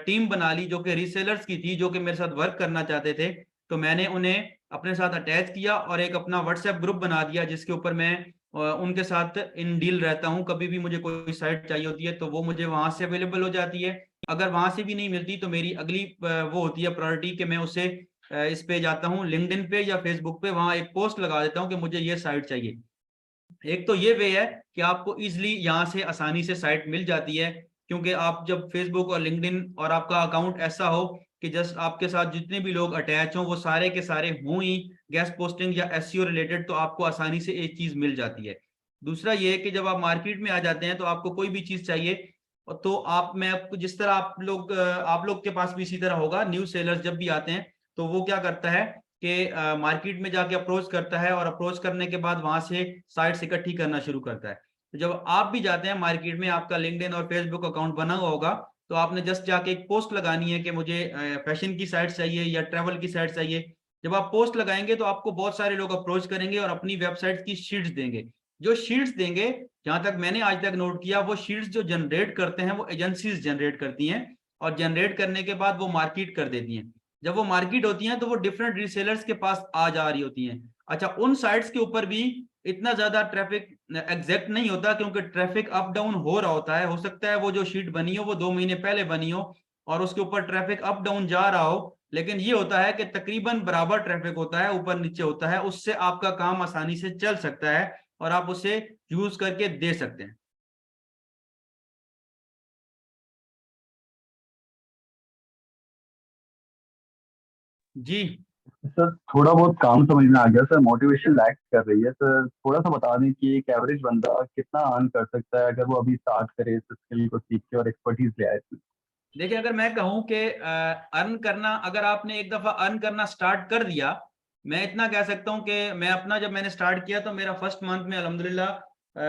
S3: टीम बना ली जो कि रीसेलर्स की थी, जो कि मेरे साथ वर्क करना चाहते थे। तो मैंने उन्हें अपने साथ अटैच किया और एक अपना व्हाट्सएप ग्रुप बना दिया जिसके ऊपर मैं उनके साथ इन डील रहता हूं। कभी भी मुझे कोई साइट चाहिए होती है तो वो मुझे वहां से अवेलेबल हो जाती है। अगर वहां से भी नहीं मिलती तो मेरी अगली वो होती है प्रायोरिटी कि मैं उसे इस पे जाता हूँ, लिंक्डइन पे या फेसबुक पे, वहां एक पोस्ट लगा देता हूँ कि मुझे ये साइट चाहिए। एक तो ये वे है कि आपको इजिली यहाँ से आसानी से साइट मिल जाती है, क्योंकि आप जब फेसबुक और लिंक्डइन और आपका अकाउंट ऐसा हो कि जस्ट आपके साथ जितने भी लोग अटैच हों वो सारे के सारे हों ही गेस्ट पोस्टिंग या एसईओ रिलेटेड, तो आपको आसानी से एक चीज मिल जाती है। दूसरा ये है कि जब आप मार्केट में आ जाते हैं तो आपको कोई भी चीज चाहिए तो मैं आपको जिस तरह आप लोग के पास भी इसी तरह होगा, न्यू सेलर्स जब भी आते हैं तो वो क्या करता है कि मार्केट में जाके अप्रोच करता है, और अप्रोच करने के बाद वहां से साइट्स इकट्ठी करना शुरू करता है। तो जब आप भी जाते हैं मार्केट में, आपका लिंक्डइन और फेसबुक अकाउंट बना हुआ होगा, तो आपने जस्ट जाके एक पोस्ट लगानी है कि मुझे फैशन की साइट चाहिए या ट्रैवल की साइट चाहिए। जब आप पोस्ट लगाएंगे तो आपको बहुत सारे लोग अप्रोच करेंगे और अपनी वेबसाइट की शीट्स देंगे। जो शीट्स देंगे, जहां तक मैंने आज तक नोट किया, वो शीट्स जो जनरेट करते हैं वो एजेंसीज जनरेट करती हैं, और जनरेट करने के बाद वो मार्केट कर देती हैं। जब वो मार्केट होती हैं तो वो डिफरेंट रीसेलर्स के पास आ जा रही होती हैं। अच्छा, उन साइट्स के ऊपर भी इतना ज्यादा ट्रैफिक एग्जैक्ट नहीं होता, क्योंकि ट्रैफिक अप डाउन हो रहा होता है। हो सकता है वो जो शीट बनी हो वो 2 महीने पहले बनी हो और उसके ऊपर ट्रैफिक अप डाउन जा रहा हो, लेकिन ये होता है कि तकरीबन बराबर ट्रैफिक होता है, ऊपर नीचे होता है। उससे आपका काम आसानी से चल सकता है और आप उसे यूज करके दे सकते हैं। जी,
S12: सर थोड़ा बहुत काम समझ में आ गया सर, मोटिवेशन लैक कर रही है सर। थोड़ा सा बता दें कि एक एवरेज बंदा कितना अर्न कर सकता है अगर वो अभी स्टार्ट करे इस स्किल को सीख के और एक्सपर्टीज ले आए इसमें।
S3: देखिए, अगर मैं कहूं कि अर्न करना, अगर आपने एक दफा अर्न करना स्टार्ट कर दिया, मैं इतना कह सकता हूं कि मैं अपना जब मैंने स्टार्ट किया तो मेरा फर्स्ट मंथ में अल्हम्दुलिल्लाह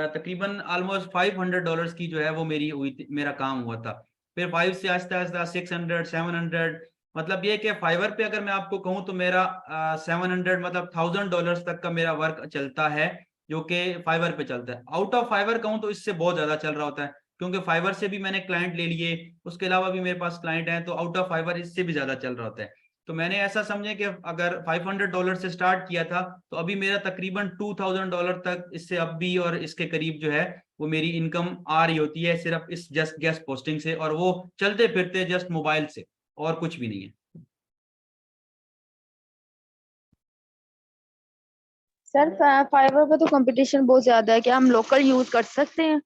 S3: तकरीबन ऑलमोस्ट $500 की जो है वो मेरी हुई थी, मेरा काम हुआ था। फिर 5 से आहिस्ता आहिस्ता 600 700, मतलब ये कि फाइवर पे अगर मैं आपको कहूं तो मेरा 700 मतलब $1000 तक का मेरा वर्क चलता है, जो कि फाइवर पे चलता है। आउट ऑफ फाइवर कहूं तो इससे बहुत ज्यादा चल रहा होता है, क्योंकि फाइवर से भी मैंने क्लाइंट ले लिए, उसके अलावा भी मेरे पास क्लाइंट हैं, तो आउट ऑफ फाइवर इससे भी ज्यादा चल रहा होता है। तो मैंने ऐसा समझे कि अगर $500 से स्टार्ट किया था तो अभी मेरा तकरीबन $2000 तक इससे अब भी और इसके करीब जो है वो मेरी इनकम आ रही होती है, सिर्फ इस जस्ट गेस्ट पोस्टिंग से, और वो चलते फिरते जस्ट मोबाइल से, और कुछ भी नहीं है।
S7: सर फाइवर पे तो कंपटीशन बहुत ज्यादा है, क्या हम लोकल यूज कर सकते हैं?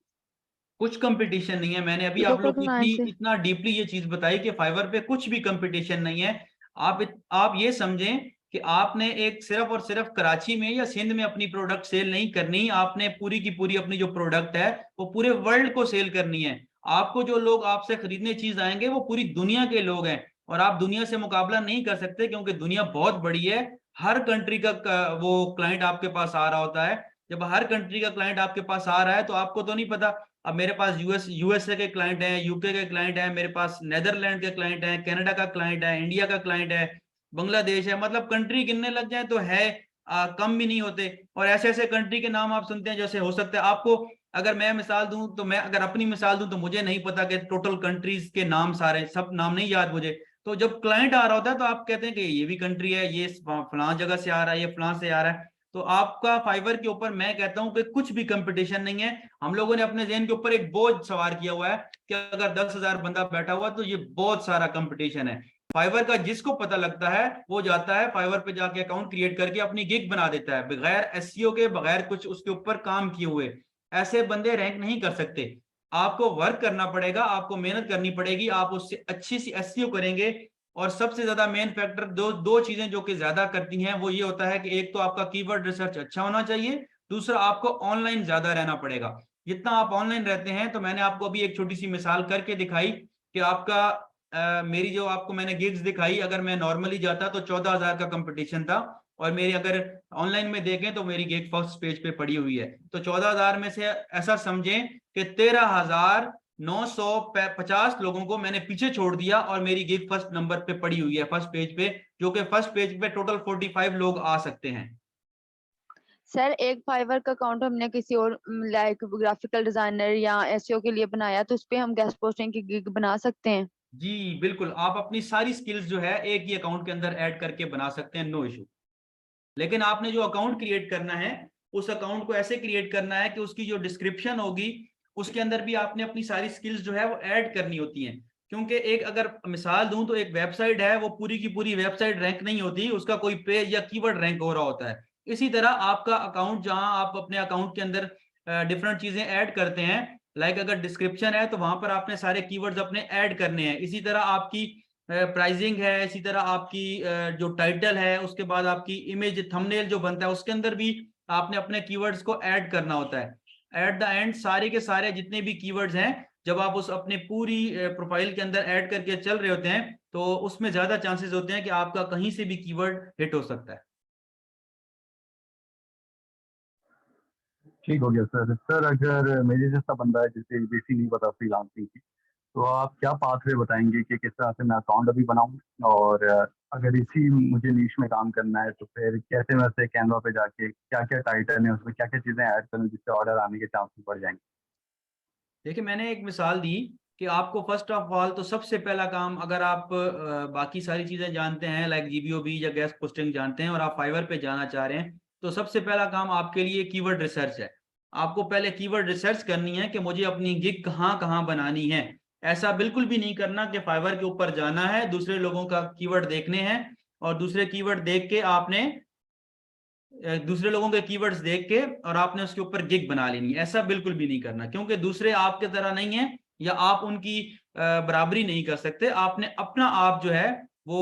S3: कुछ कंपटीशन नहीं है। मैंने अभी आप
S7: लोकल
S3: लोग
S7: क्लाइंट से
S3: इतना डीपली ये चीज बताई कि फाइवर पे कुछ भी कंपटीशन नहीं है। आप ये समझें कि आपने एक सिर्फ और सिर्फ कराची में या सिंध में अपनी प्रोडक्ट सेल नहीं करनी, आपने पूरी की पूरी अपनी जो प्रोडक्ट है वो पूरे वर्ल्ड को सेल करनी है। आपको जो लोग आपसे खरीदने चीज आएंगे वो पूरी दुनिया के लोग हैं, और आप दुनिया से मुकाबला नहीं कर सकते, क्योंकि दुनिया बहुत बड़ी है। हर कंट्री का वो क्लाइंट आपके पास आ रहा होता है। जब हर कंट्री का क्लाइंट आपके पास आ रहा है तो आपको तो नहीं पता, अब मेरे पास यूएसए के क्लाइंट हैं, यूके के क्लाइंट हैं, मेरे पास नेदरलैंड के क्लाइंट हैं, कनाडा का क्लाइंट है, इंडिया का क्लाइंट है, बांग्लादेश है, मतलब कंट्री गिनने लग जाए तो है कम भी नहीं होते। और ऐसे ऐसे कंट्री के नाम आप सुनते हैं, जैसे हो सकता है आपको, अगर मैं मिसाल दूं तो मैं अगर अपनी मिसाल दूं तो मुझे नहीं पता कि टोटल कंट्रीज के नाम सारे सब नाम नहीं याद मुझे। तो जब क्लाइंट आ रहा होता है तो आप कहते हैं कि ये भी कंट्री है, ये फलां जगह से आ रहा है, ये फलां से आ रहा है। तो आपका फाइवर के ऊपर मैं कहता हूं कि कुछ भी कंपटीशन नहीं है। हम लोगों ने अपने ज़हन के ऊपर एक बोझ सवार किया हुआ है कि अगर 10,000 बंदा बैठा हुआ तो ये बहुत सारा कंपटीशन है। फाइवर का जिसको पता लगता है वो जाता है फाइवर पे जाके अकाउंट क्रिएट करके अपनी गिग बना देता है, बगैर एसईओ के, बगैर कुछ उसके ऊपर काम किए हुए। ऐसे बंदे रैंक नहीं कर सकते। आपको वर्क करना पड़ेगा, आपको मेहनत करनी पड़ेगी, आप उससे अच्छी सी एसईओ करेंगे। और सबसे ज्यादा मेन फैक्टर दो चीजें जो कि ज्यादा करती हैं वो ये होता है कि एक तो आपका कीवर्ड रिसर्च अच्छा होना चाहिए, दूसरा आपको ऑनलाइन ज्यादा रहना पड़ेगा। जितना आप ऑनलाइन रहते हैं, तो मैंने आपको अभी एक छोटी सी मिसाल करके दिखाई कि आपका मेरी जो आपको मैंने गिग्स दिखाई, अगर मैं नॉर्मली जाता तो 14,000 का कंपटीशन था, और मेरी अगर ऑनलाइन में देखें तो मेरी गिग फर्स्ट पेज पे पड़ी हुई है। तो 14,000 में से ऐसा समझें कि 13,950 लोगों को मैंने पीछे छोड़ दिया, और मेरी गिग फर्स्ट नंबर पे पड़ी हुई है, फर्स्ट पेज पे, जो कि फर्स्ट पेज पे टोटल 45 लोग आ सकते हैं।
S7: सर एक फाइवर का अकाउंट हमने किसी और लाइक ग्राफिकल डिजाइनर या एसईओ के लिए बनाया, तो उस पे हम गेस्ट पोस्टिंग की गिग बना सकते हैं?
S3: जी बिल्कुल, आप अपनी सारी स्किल्स जो है एक ही अकाउंट के अंदर ऐड करके बना सकते हैं, नो इशू। लेकिन आपने जो अकाउंट क्रिएट करना है, उस अकाउंट को ऐसे क्रिएट करना है कि उसकी जो डिस्क्रिप्शन होगी उसके अंदर भी आपने अपनी सारी स्किल्स जो है वो ऐड करनी होती हैं। क्योंकि एक अगर मिसाल दूं तो एक वेबसाइट है, वो पूरी की पूरी वेबसाइट रैंक नहीं होती, उसका कोई पेज या कीवर्ड रैंक हो रहा होता है। इसी तरह आपका अकाउंट, जहां आप अपने अकाउंट के अंदर डिफरेंट चीजें ऐड करते हैं, लाइक अगर डिस्क्रिप्शन है तो वहां पर आपने सारे कीवर्ड्स अपने ऐड करने हैं। इसी तरह आपकी प्राइसिंग है, इसी तरह आपकी जो टाइटल है, उसके बाद आपकी इमेज थंबनेल जो बनता है उसके अंदर भी आपने अपने कीवर्ड्स को ऐड करना होता है। एट द एंड सारे के सारे जितने भी कीवर्ड्स हैं, जब आप उस अपने पूरी प्रोफाइल के अंदर ऐड करके चल रहे होते हैं, तो उसमें ज्यादा चांसेस होते हैं कि आपका कहीं से भी कीवर्ड हिट हो सकता है।
S12: ठीक हो गया सर। सर अगर मेरे जैसा बंदा है जिसे बेसिक नहीं पता फ्रीलांसिंग की, तो आप क्या पाथवे बताएंगे कि किस तरह से मैं अकाउंट अभी बनाऊं, और अगर इसी मुझे नीश में काम करना है तो फिर कैसे मैं से कैनवा पे जाके क्या क्या टाइटल है उसमें क्या क्या चीज़ें ऐड करूं जिससे ऑर्डर आने के चांसेस बढ़ जाएंगे?
S3: देखिए, मैंने एक मिसाल दी कि आपको फर्स्ट ऑफ ऑल तो सबसे पहला काम, अगर आप बाकी सारी चीज़ें जानते हैं लाइक जीबीओबी या गेस्ट पोस्टिंग जानते हैं और आप फाइवर पे जाना चाह रहे हैं, तो सबसे पहला काम आपके लिए कीवर्ड रिसर्च है। आपको पहले कीवर्ड रिसर्च करनी है कि मुझे अपनी गिग कहाँ कहाँ बनानी है। ऐसा बिल्कुल भी नहीं करना कि फाइवर के ऊपर जाना है, दूसरे लोगों का कीवर्ड देखने हैं, और दूसरे कीवर्ड देख के आपने दूसरे लोगों के कीवर्ड्स देख के और आपने उसके ऊपर गिग बना लेनी है। ऐसा बिल्कुल भी नहीं करना, क्योंकि दूसरे आपके तरह नहीं है, या आप उनकी बराबरी नहीं कर सकते। आपने अपना आप जो है वो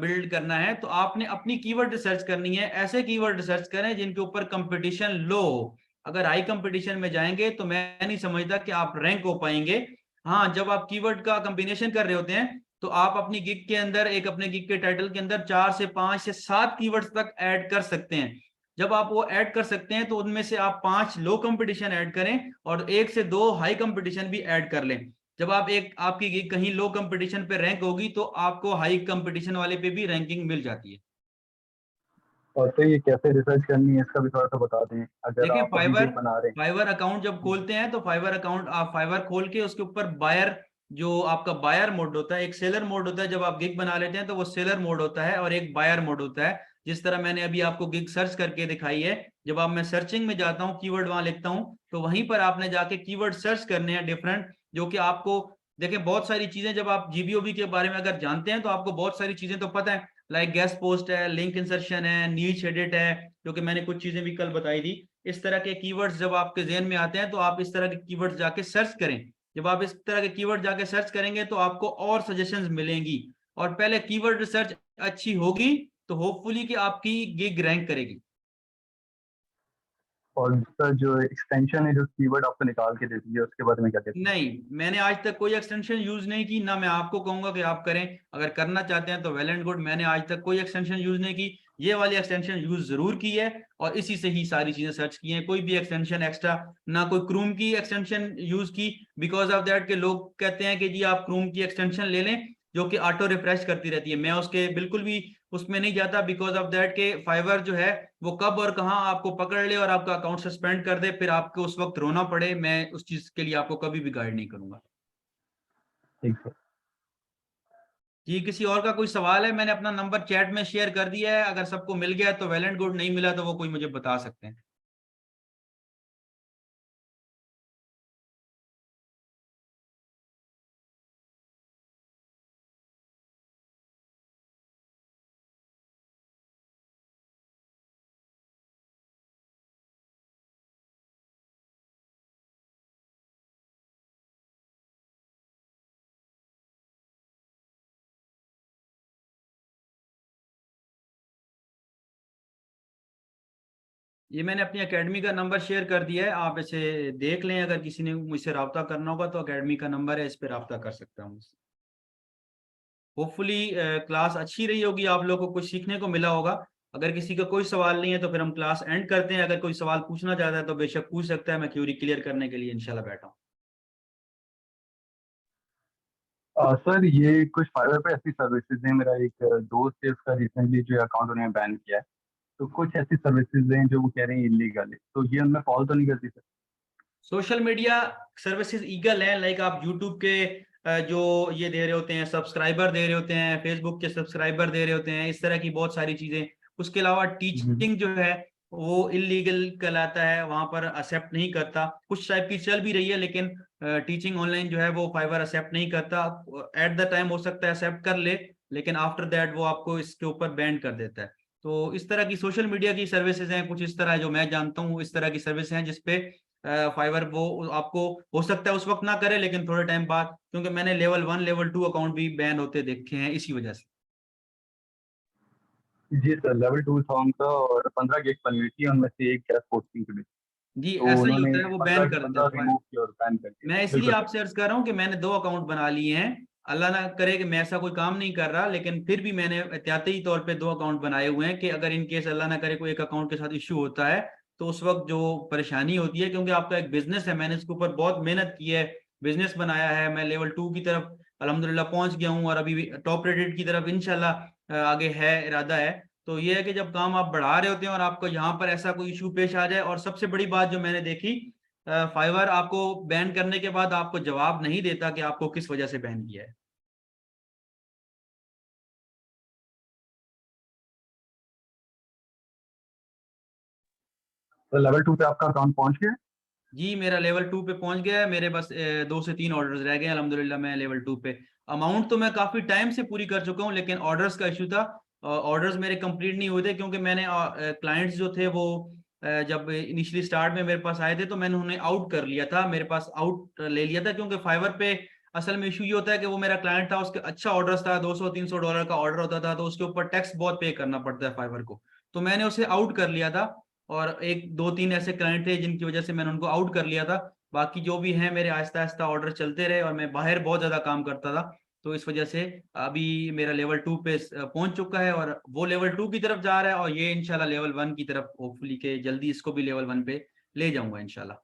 S3: बिल्ड करना है, तो आपने अपनी कीवर्ड रिसर्च करनी है। ऐसे कीवर्ड रिसर्च करें जिनके ऊपर कंपटीशन लो हो। अगर हाई कंपटीशन में जाएंगे तो मैं नहीं समझता कि आप रैंक हो पाएंगे। हाँ, जब आप कीवर्ड का कॉम्बिनेशन कर रहे होते हैं तो आप अपनी गिग के अंदर, एक अपने गिग के टाइटल के अंदर 4 से 5 से 7 कीवर्ड्स तक ऐड कर सकते हैं। जब आप वो ऐड कर सकते हैं तो उनमें से आप 5 लो कंपटीशन ऐड करें और 1 से 2 हाई कंपटीशन भी ऐड कर लें। जब आप आपकी गिग कहीं लो कंपटीशन पे रैंक होगी तो आपको हाई कंपटीशन वाले पे भी रैंकिंग मिल जाती है।
S12: और तो ये कैसे रिसर्च करनी है इसका भी थोड़ा सा बता दें। अगर
S3: देखिए,
S12: आप अभी गिग बना रहे हैं,
S3: फाइवर अकाउंट जब खोलते हैं तो फाइवर अकाउंट आप फाइवर खोल के उसके ऊपर बायर, जो आपका बायर मोड होता है, एक सेलर मोड होता है। जब आप गिग बना लेते हैं तो वो सेलर मोड होता है और एक बायर मोड होता है। जिस तरह मैंने अभी आपको गिग सर्च करके दिखाई है, जब आप मैं सर्चिंग में जाता हूँ, कीवर्ड वहां लिखता हूँ, तो वहीं पर आपने जाके कीवर्ड सर्च करने हैं डिफरेंट, जो कि आपको देखिए बहुत सारी चीजें, जब आप जीबीओबी के बारे में अगर जानते हैं तो आपको बहुत सारी चीजें तो पता है, लाइक गेस्ट पोस्ट है, लिंक इंसर्शन है, नीच एडिट है, जो कि मैंने कुछ चीजें भी कल बताई थी। इस तरह के कीवर्ड्स जब आपके ज़हन में आते हैं तो आप इस तरह के कीवर्ड्स जाके सर्च करें। जब आप इस तरह के कीवर्ड जाके सर्च करेंगे तो आपको और सजेशंस मिलेंगी, और पहले कीवर्ड रिसर्च अच्छी होगी तो होपफुली कि आपकी गिग रैंक करेगी।
S12: और इसका जो एक्सटेंशन है जो कीवर्ड आपको निकाल के देती है उसके बारे में क्या कहते हैं?
S3: नहीं, मैंने आज तक कोई एक्सटेंशन यूज नहीं की, ना मैं आपको कहूंगा कि आप करें। अगर करना चाहते हैं तो वेल एंड गुड, मैंने आज तक कोई एक्सटेंशन यूज नहीं की। ये वाली एक्सटेंशन यूज जरूर की है और इसी से ही सारी चीजें सर्च की हैं। कोई भी एक्सटेंशन एक्स्ट्रा, ना कोई क्रूम की एक्सटेंशन यूज की, बिकॉज ऑफ दैट के लोग कहते हैं कि जी आप क्रूम की एक्सटेंशन ले लें जो कि ऑटो रिफ्रेश करती रहती है। मैं उसके बिल्कुल भी उसमें नहीं जाता, बिकॉज ऑफ दैट के फाइवर जो है वो कब और कहां आपको पकड़ ले और आपका अकाउंट सस्पेंड कर दे, फिर आपको उस वक्त रोना पड़े। मैं उस चीज के लिए आपको कभी भी गाइड नहीं करूंगा।
S12: ठीक है
S3: जी, किसी और का कोई सवाल है? मैंने अपना नंबर चैट में शेयर कर दिया है, अगर सबको मिल गया तो वेल एंड गुड, नहीं मिला तो वो कोई मुझे बता सकते हैं। ये मैंने अपनी एकेडमी का नंबर शेयर कर दिया है, आप इसे देख लें। अगर किसी ने मुझसे रब्ता करना होगा तो एकेडमी का नंबर है, इस पर रब्ता कर सकता हूँ। होपफुली क्लास अच्छी रही होगी, आप लोगों को कुछ सीखने को मिला होगा। अगर किसी का कोई सवाल नहीं है तो फिर हम क्लास एंड करते हैं। अगर कोई सवाल पूछना चाहता है तो बेशक पूछ सकता है, मैं क्यूरी क्लियर करने के लिए इंशाल्लाह बैठा हूँ।
S12: सर ये कुछ फाइवर पे ऐसी सर्विसेज हैं, मेरा एक दोस्त है उसका रिसेंटली जो अकाउंट उन्होंने बैन किया है, तो कुछ ऐसी सर्विसेज हैं जो वो कह रहे हैं इलीगल है, तो ये उनमें फॉलो तो नहीं करती sir?
S3: Social media services eagle हैं, लाइक आप यूट्यूब के जो ये दे रहे होते हैं, सब्सक्राइबर दे रहे होते हैं, फेसबुक के सब्सक्राइबर दे रहे होते हैं, इस तरह की बहुत सारी चीजें। उसके अलावा टीचिंग जो है वो इलीगल कहलाता है, वहां पर एक्सेप्ट नहीं करता। कुछ टाइप की चल भी रही है लेकिन टीचिंग ऑनलाइन जो है वो फाइवर एक्सेप्ट नहीं करता। एट द टाइम हो सकता है एक्सेप्ट कर ले, लेकिन आफ्टर दैट वो आपको इसके ऊपर बैन कर देता है। तो इस तरह की सोशल मीडिया की सर्विसेज हैं, कुछ इस तरह जो मैं जानता हूँ, इस तरह की सर्विस हैं जिसपे फाइवर वो आपको हो सकता है उस वक्त ना करे, लेकिन थोड़े टाइम बाद, क्योंकि मैंने लेवल 1 लेवल 2 अकाउंट भी बैन होते देखे हैं इसी वजह से।
S12: जी सर, लेवल 2 था उनका और 15 गिग बनी हुई थी, उनमें से एक गेस्ट पोस्टिंग के लिए,
S3: जी
S12: तो
S3: ऐसा ही
S12: उन्होंने
S3: होता है, वो बैन कर देता है।
S12: रिमूव किया और बैन कर दिया।
S3: मैं इसलिए आपसे अर्ज कर रहा हूँ कि मैंने 2 अकाउंट बना लिए हैं। अल्लाह ना करे कि मैं ऐसा कोई काम नहीं कर रहा, लेकिन फिर भी मैंने एहतियाती तौर पे 2 अकाउंट बनाए हुए हैं कि अगर इन केस अल्लाह ना करे कोई एक अकाउंट के साथ इश्यू होता है तो उस वक्त जो परेशानी होती है, क्योंकि आपका एक बिजनेस है, मैंने इसके ऊपर बहुत मेहनत की है, बिजनेस बनाया है। मैं लेवल 2 की तरफ अल्हम्दुलिल्लाह पहुंच गया हूँ और अभी टॉप रेटेड की तरफ इंशाल्लाह आगे है, इरादा है। तो ये है कि जब काम आप बढ़ा रहे होते हैं और आपको यहाँ पर ऐसा कोई इशू पेश आ जाए, और सबसे बड़ी बात जो मैंने देखी, फाइवर आपको बैन करने के बाद आपको जवाब नहीं देता कि आपको किस वजह से बैन किया है।
S12: तो लेवल 2 पे आपका अकाउंट पहुंच गया?
S3: जी, मेरा लेवल 2 पे पहुंच गया है। मेरे बस 2 से 3 ऑर्डर्स रह गए हैं अल्हम्दुलिल्लाह। मैं लेवल 2 पे अमाउंट तो मैं काफी टाइम से पूरी कर चुका हूँ, लेकिन ऑर्डर्स का इशू था। ऑर्डर्स मेरे कंप्लीट नहीं हुए थे, क्योंकि मैंने क्लाइंट्स जो थे वो जब इनिशियली स्टार्ट में मेरे पास आए थे तो मैंने उन्हें आउट कर लिया था, मेरे पास आउट ले लिया था, क्योंकि फाइवर पे असल में इशू ये होता है कि वो मेरा क्लाइंट था, उसके अच्छा ऑर्डर्स था, $200-300 का ऑर्डर होता था, तो उसके ऊपर टैक्स बहुत पे करना पड़ता है फाइवर को, तो मैंने उसे आउट कर लिया था। और एक 2-3 ऐसे क्लाइंट थे जिनकी वजह से मैंने उनको आउट कर लिया था। बाकी जो भी हैं मेरे आहिस्ता आहिस्ता ऑर्डर चलते रहे, और मैं बाहर बहुत ज्यादा काम करता था, तो इस वजह से अभी मेरा लेवल 2 पे पहुंच चुका है, और वो लेवल 2 की तरफ जा रहा है, और ये इंशाल्लाह लेवल 1 की तरफ होपफुली के जल्दी इसको भी लेवल 1 पे ले जाऊंगा इंशाल्लाह।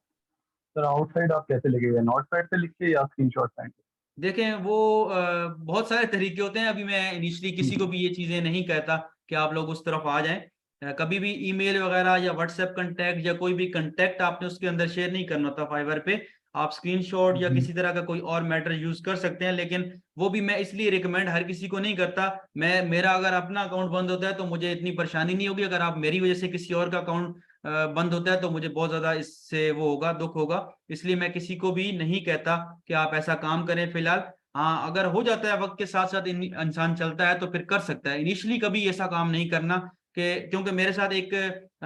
S12: सर आउटसाइड आप कैसे लिखेगा, नॉर्थ साइड से लिख के या स्क्रीनशॉट साइड?
S3: देखें वो बहुत सारे तरीके होते हैं। अभी मैं इनिशियली किसी को भी ये चीजें नहीं कहता कि आप लोग उस तरफ आ जाएं। कभी भी ईमेल वगैरह या व्हाट्सएप कंटेक्ट या कोई भी कंटेक्ट आपने उसके अंदर शेयर नहीं करना होता फाइवर पे। आप स्क्रीनशॉट या किसी तरह का कोई और मैटर यूज कर सकते हैं, लेकिन वो भी मैं इसलिए रिकमेंड हर किसी को नहीं करता। मेरा अगर अपना अकाउंट बंद होता है तो मुझे इतनी परेशानी नहीं होगी, अगर आप मेरी वजह से किसी और का अकाउंट बंद होता है तो मुझे बहुत ज्यादा इससे वो होगा, दुख होगा। इसलिए मैं किसी को भी नहीं कहता कि आप ऐसा काम करें फिलहाल। हाँ, अगर हो जाता है वक्त के साथ साथ इंसान चलता है तो फिर कर सकता है। इनिशियली कभी ऐसा काम नहीं करना क्योंकि मेरे साथ एक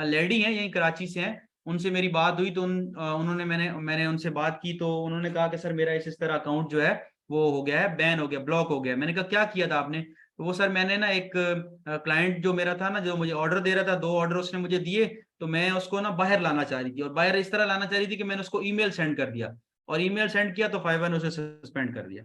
S3: लेडी है यहीं कराची से हैं, उनसे मेरी बात हुई तो उन्होंने मैंने उनसे बात की तो उन्होंने कहा कि सर मेरा इस तरह अकाउंट जो है वो हो गया है, बैन हो गया, ब्लॉक हो गया। मैंने कहा क्या किया था आपने? तो वो सर मैंने ना एक क्लाइंट जो मेरा था ना, जो मुझे ऑर्डर दे रहा था, 2 ऑर्डर उसने मुझे दिए, तो मैं उसको ना बाहर लाना चाह रही थी, और बाहर इस तरह लाना चाह रही थी कि मैंने उसको ईमेल सेंड कर दिया, और ईमेल सेंड किया तो फाइवर ने उसे सस्पेंड कर दिया।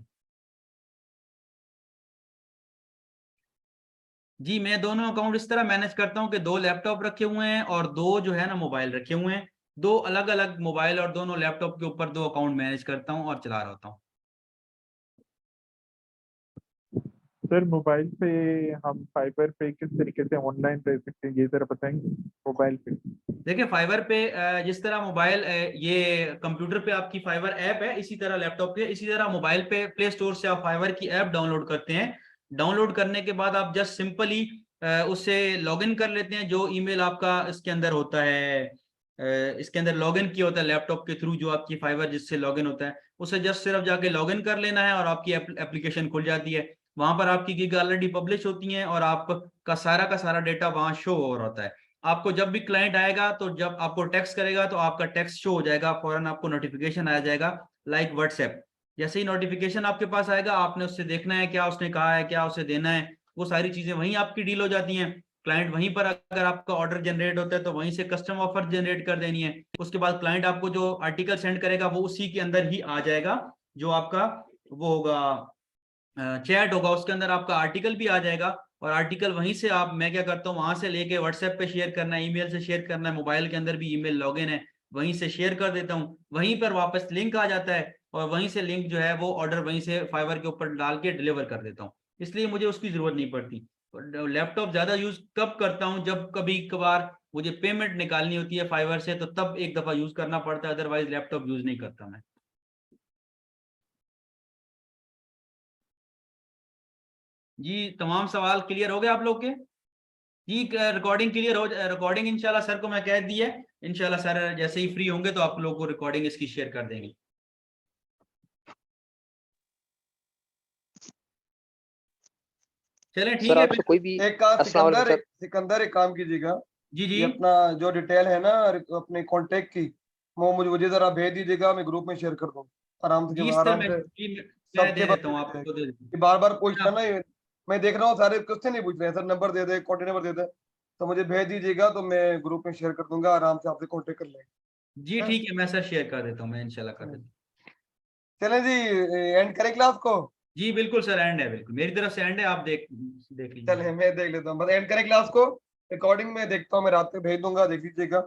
S3: जी, मैं दोनों अकाउंट इस तरह मैनेज करता हूँ कि 2 लैपटॉप रखे हुए हैं और 2 जो है ना मोबाइल रखे हुए हैं। 2 अलग अलग मोबाइल और दोनों लैपटॉप के ऊपर 2 अकाउंट मैनेज करता हूँ और चला रहा होता हूँ।
S14: सर मोबाइल पे हम फाइबर पे किस तरीके से ऑनलाइन दे सकते हैं, ये जरा बताएंगे मोबाइल पे?
S3: देखिए फाइवर पे जिस तरह मोबाइल ये कंप्यूटर पे आपकी फाइवर ऐप है, इसी तरह लैपटॉप पे, इसी तरह मोबाइल पे प्ले स्टोर से आप फाइवर की ऐप डाउनलोड करते हैं। डाउनलोड करने के बाद आप जस्ट सिंपली उससे लॉगिन कर लेते हैं। जो ईमेल आपका इसके अंदर होता है, इसके अंदर लॉगिन किया होता है लैपटॉप के थ्रू, जो आपकी फाइवर जिससे लॉगिन होता है, उसे जस्ट सिर्फ जाके लॉगिन कर लेना है और आपकी एप्लीकेशन खुल जाती है। वहां पर आपकी गिग ऑलरेडी पब्लिश होती हैं और आपका का सारा डेटा वहां शो हो रहा होता है। आपको जब भी क्लाइंट आएगा तो जब आपको टेक्स्ट करेगा तो आपका टेक्स्ट शो हो जाएगा, फौरन आपको नोटिफिकेशन आ जाएगा लाइक व्हाट्सएप। जैसे ही नोटिफिकेशन आपके पास आएगा, आपने उससे देखना है क्या उसने कहा है, क्या उसे देना है, वो सारी चीजें वहीं आपकी डील हो जाती हैं। क्लाइंट वहीं पर, अगर आपका ऑर्डर जनरेट होता है तो वहीं से कस्टम ऑफर जनरेट कर देनी है। उसके बाद क्लाइंट आपको जो आर्टिकल सेंड करेगा वो उसी के अंदर ही आ जाएगा, जो आपका वो होगा चैट होगा, उसके अंदर आपका आर्टिकल भी आ जाएगा। और आर्टिकल वहीं से आप, मैं क्या करता हूँ वहां से लेके व्हाट्सएप पे शेयर करना है, ईमेल से शेयर करना है, मोबाइल के अंदर भी ईमेल लॉगिन है, वहीं से शेयर कर देता हूँ, वहीं पर वापस लिंक आ जाता है और वहीं से लिंक जो है वो ऑर्डर वहीं से फाइवर के ऊपर डाल के डिलीवर कर देता हूँ। इसलिए मुझे उसकी जरूरत नहीं पड़ती। लैपटॉप ज्यादा यूज कब करता हूँ, जब कभी कभार मुझे पेमेंट निकालनी होती है फाइवर से, तो तब एक दफा यूज करना पड़ता है, अदरवाइज लैपटॉप यूज नहीं करता मैं। जी, तमाम सवाल क्लियर हो गए आप लोग के? जी, रिकॉर्डिंग क्लियर हो, रिकॉर्डिंग इंशाल्लाह सर को मैं कह दी है, इंशाल्लाह सर जैसे ही फ्री होंगे तो आप लोगों को रिकॉर्डिंग इसकी शेयर कर देंगे। चलें ठीक है।
S15: कोई भी
S1: एक काम सिकंदर एक काम कीजिएगा,
S3: जी
S1: ये अपना जो डिटेल है ना अपने कांटेक्ट की, वो मुझे जरा भेज दीजिएगा, मैं ग्रुप में शेयर कर दूँ आराम से। सबके बार बार पूछना ना, मैं देख रहा हूँ सारे क्वेश्चन नहीं पूछ रहे हैं सर, नंबर दे दे, कॉन्टेक्ट नंबर दे दे, तो मुझे भेज दीजिएगा तो मैं ग्रुप में शेयर कर दूंगा, आराम से आपसे कॉन्टेक्ट कर लेंगे।
S3: जी ठीक है, मैं सर शेयर कर देता हूँ, मैं इंशाल्लाह कर देता हूँ।
S1: चलें जी, एंड करें क्लास को?
S3: जी बिल्कुल सर, एंड है, बिल्कुल मेरी तरफ से एंड है, आप देख लीजिए।
S1: चलें मैं देख लेता हूँ, बस एंड करें क्लास को। रिकॉर्डिंग में देखता हूँ, मैं रात में भेज दूंगा, देख लीजिएगा।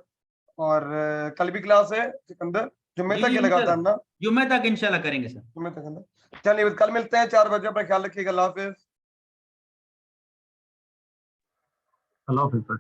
S1: और कल भी क्लास है सिकंदर, जुम्मे तक लगातार ना?
S3: जुम्मे तक इंशाल्लाह करेंगे सर।
S1: जुम्मे तक है ना? चलिए कल मिलते हैं 4 बजे, अपना ख्याल रखिएगा, अल्लाह हाफिज।
S12: अल्लाह हाफिज सर।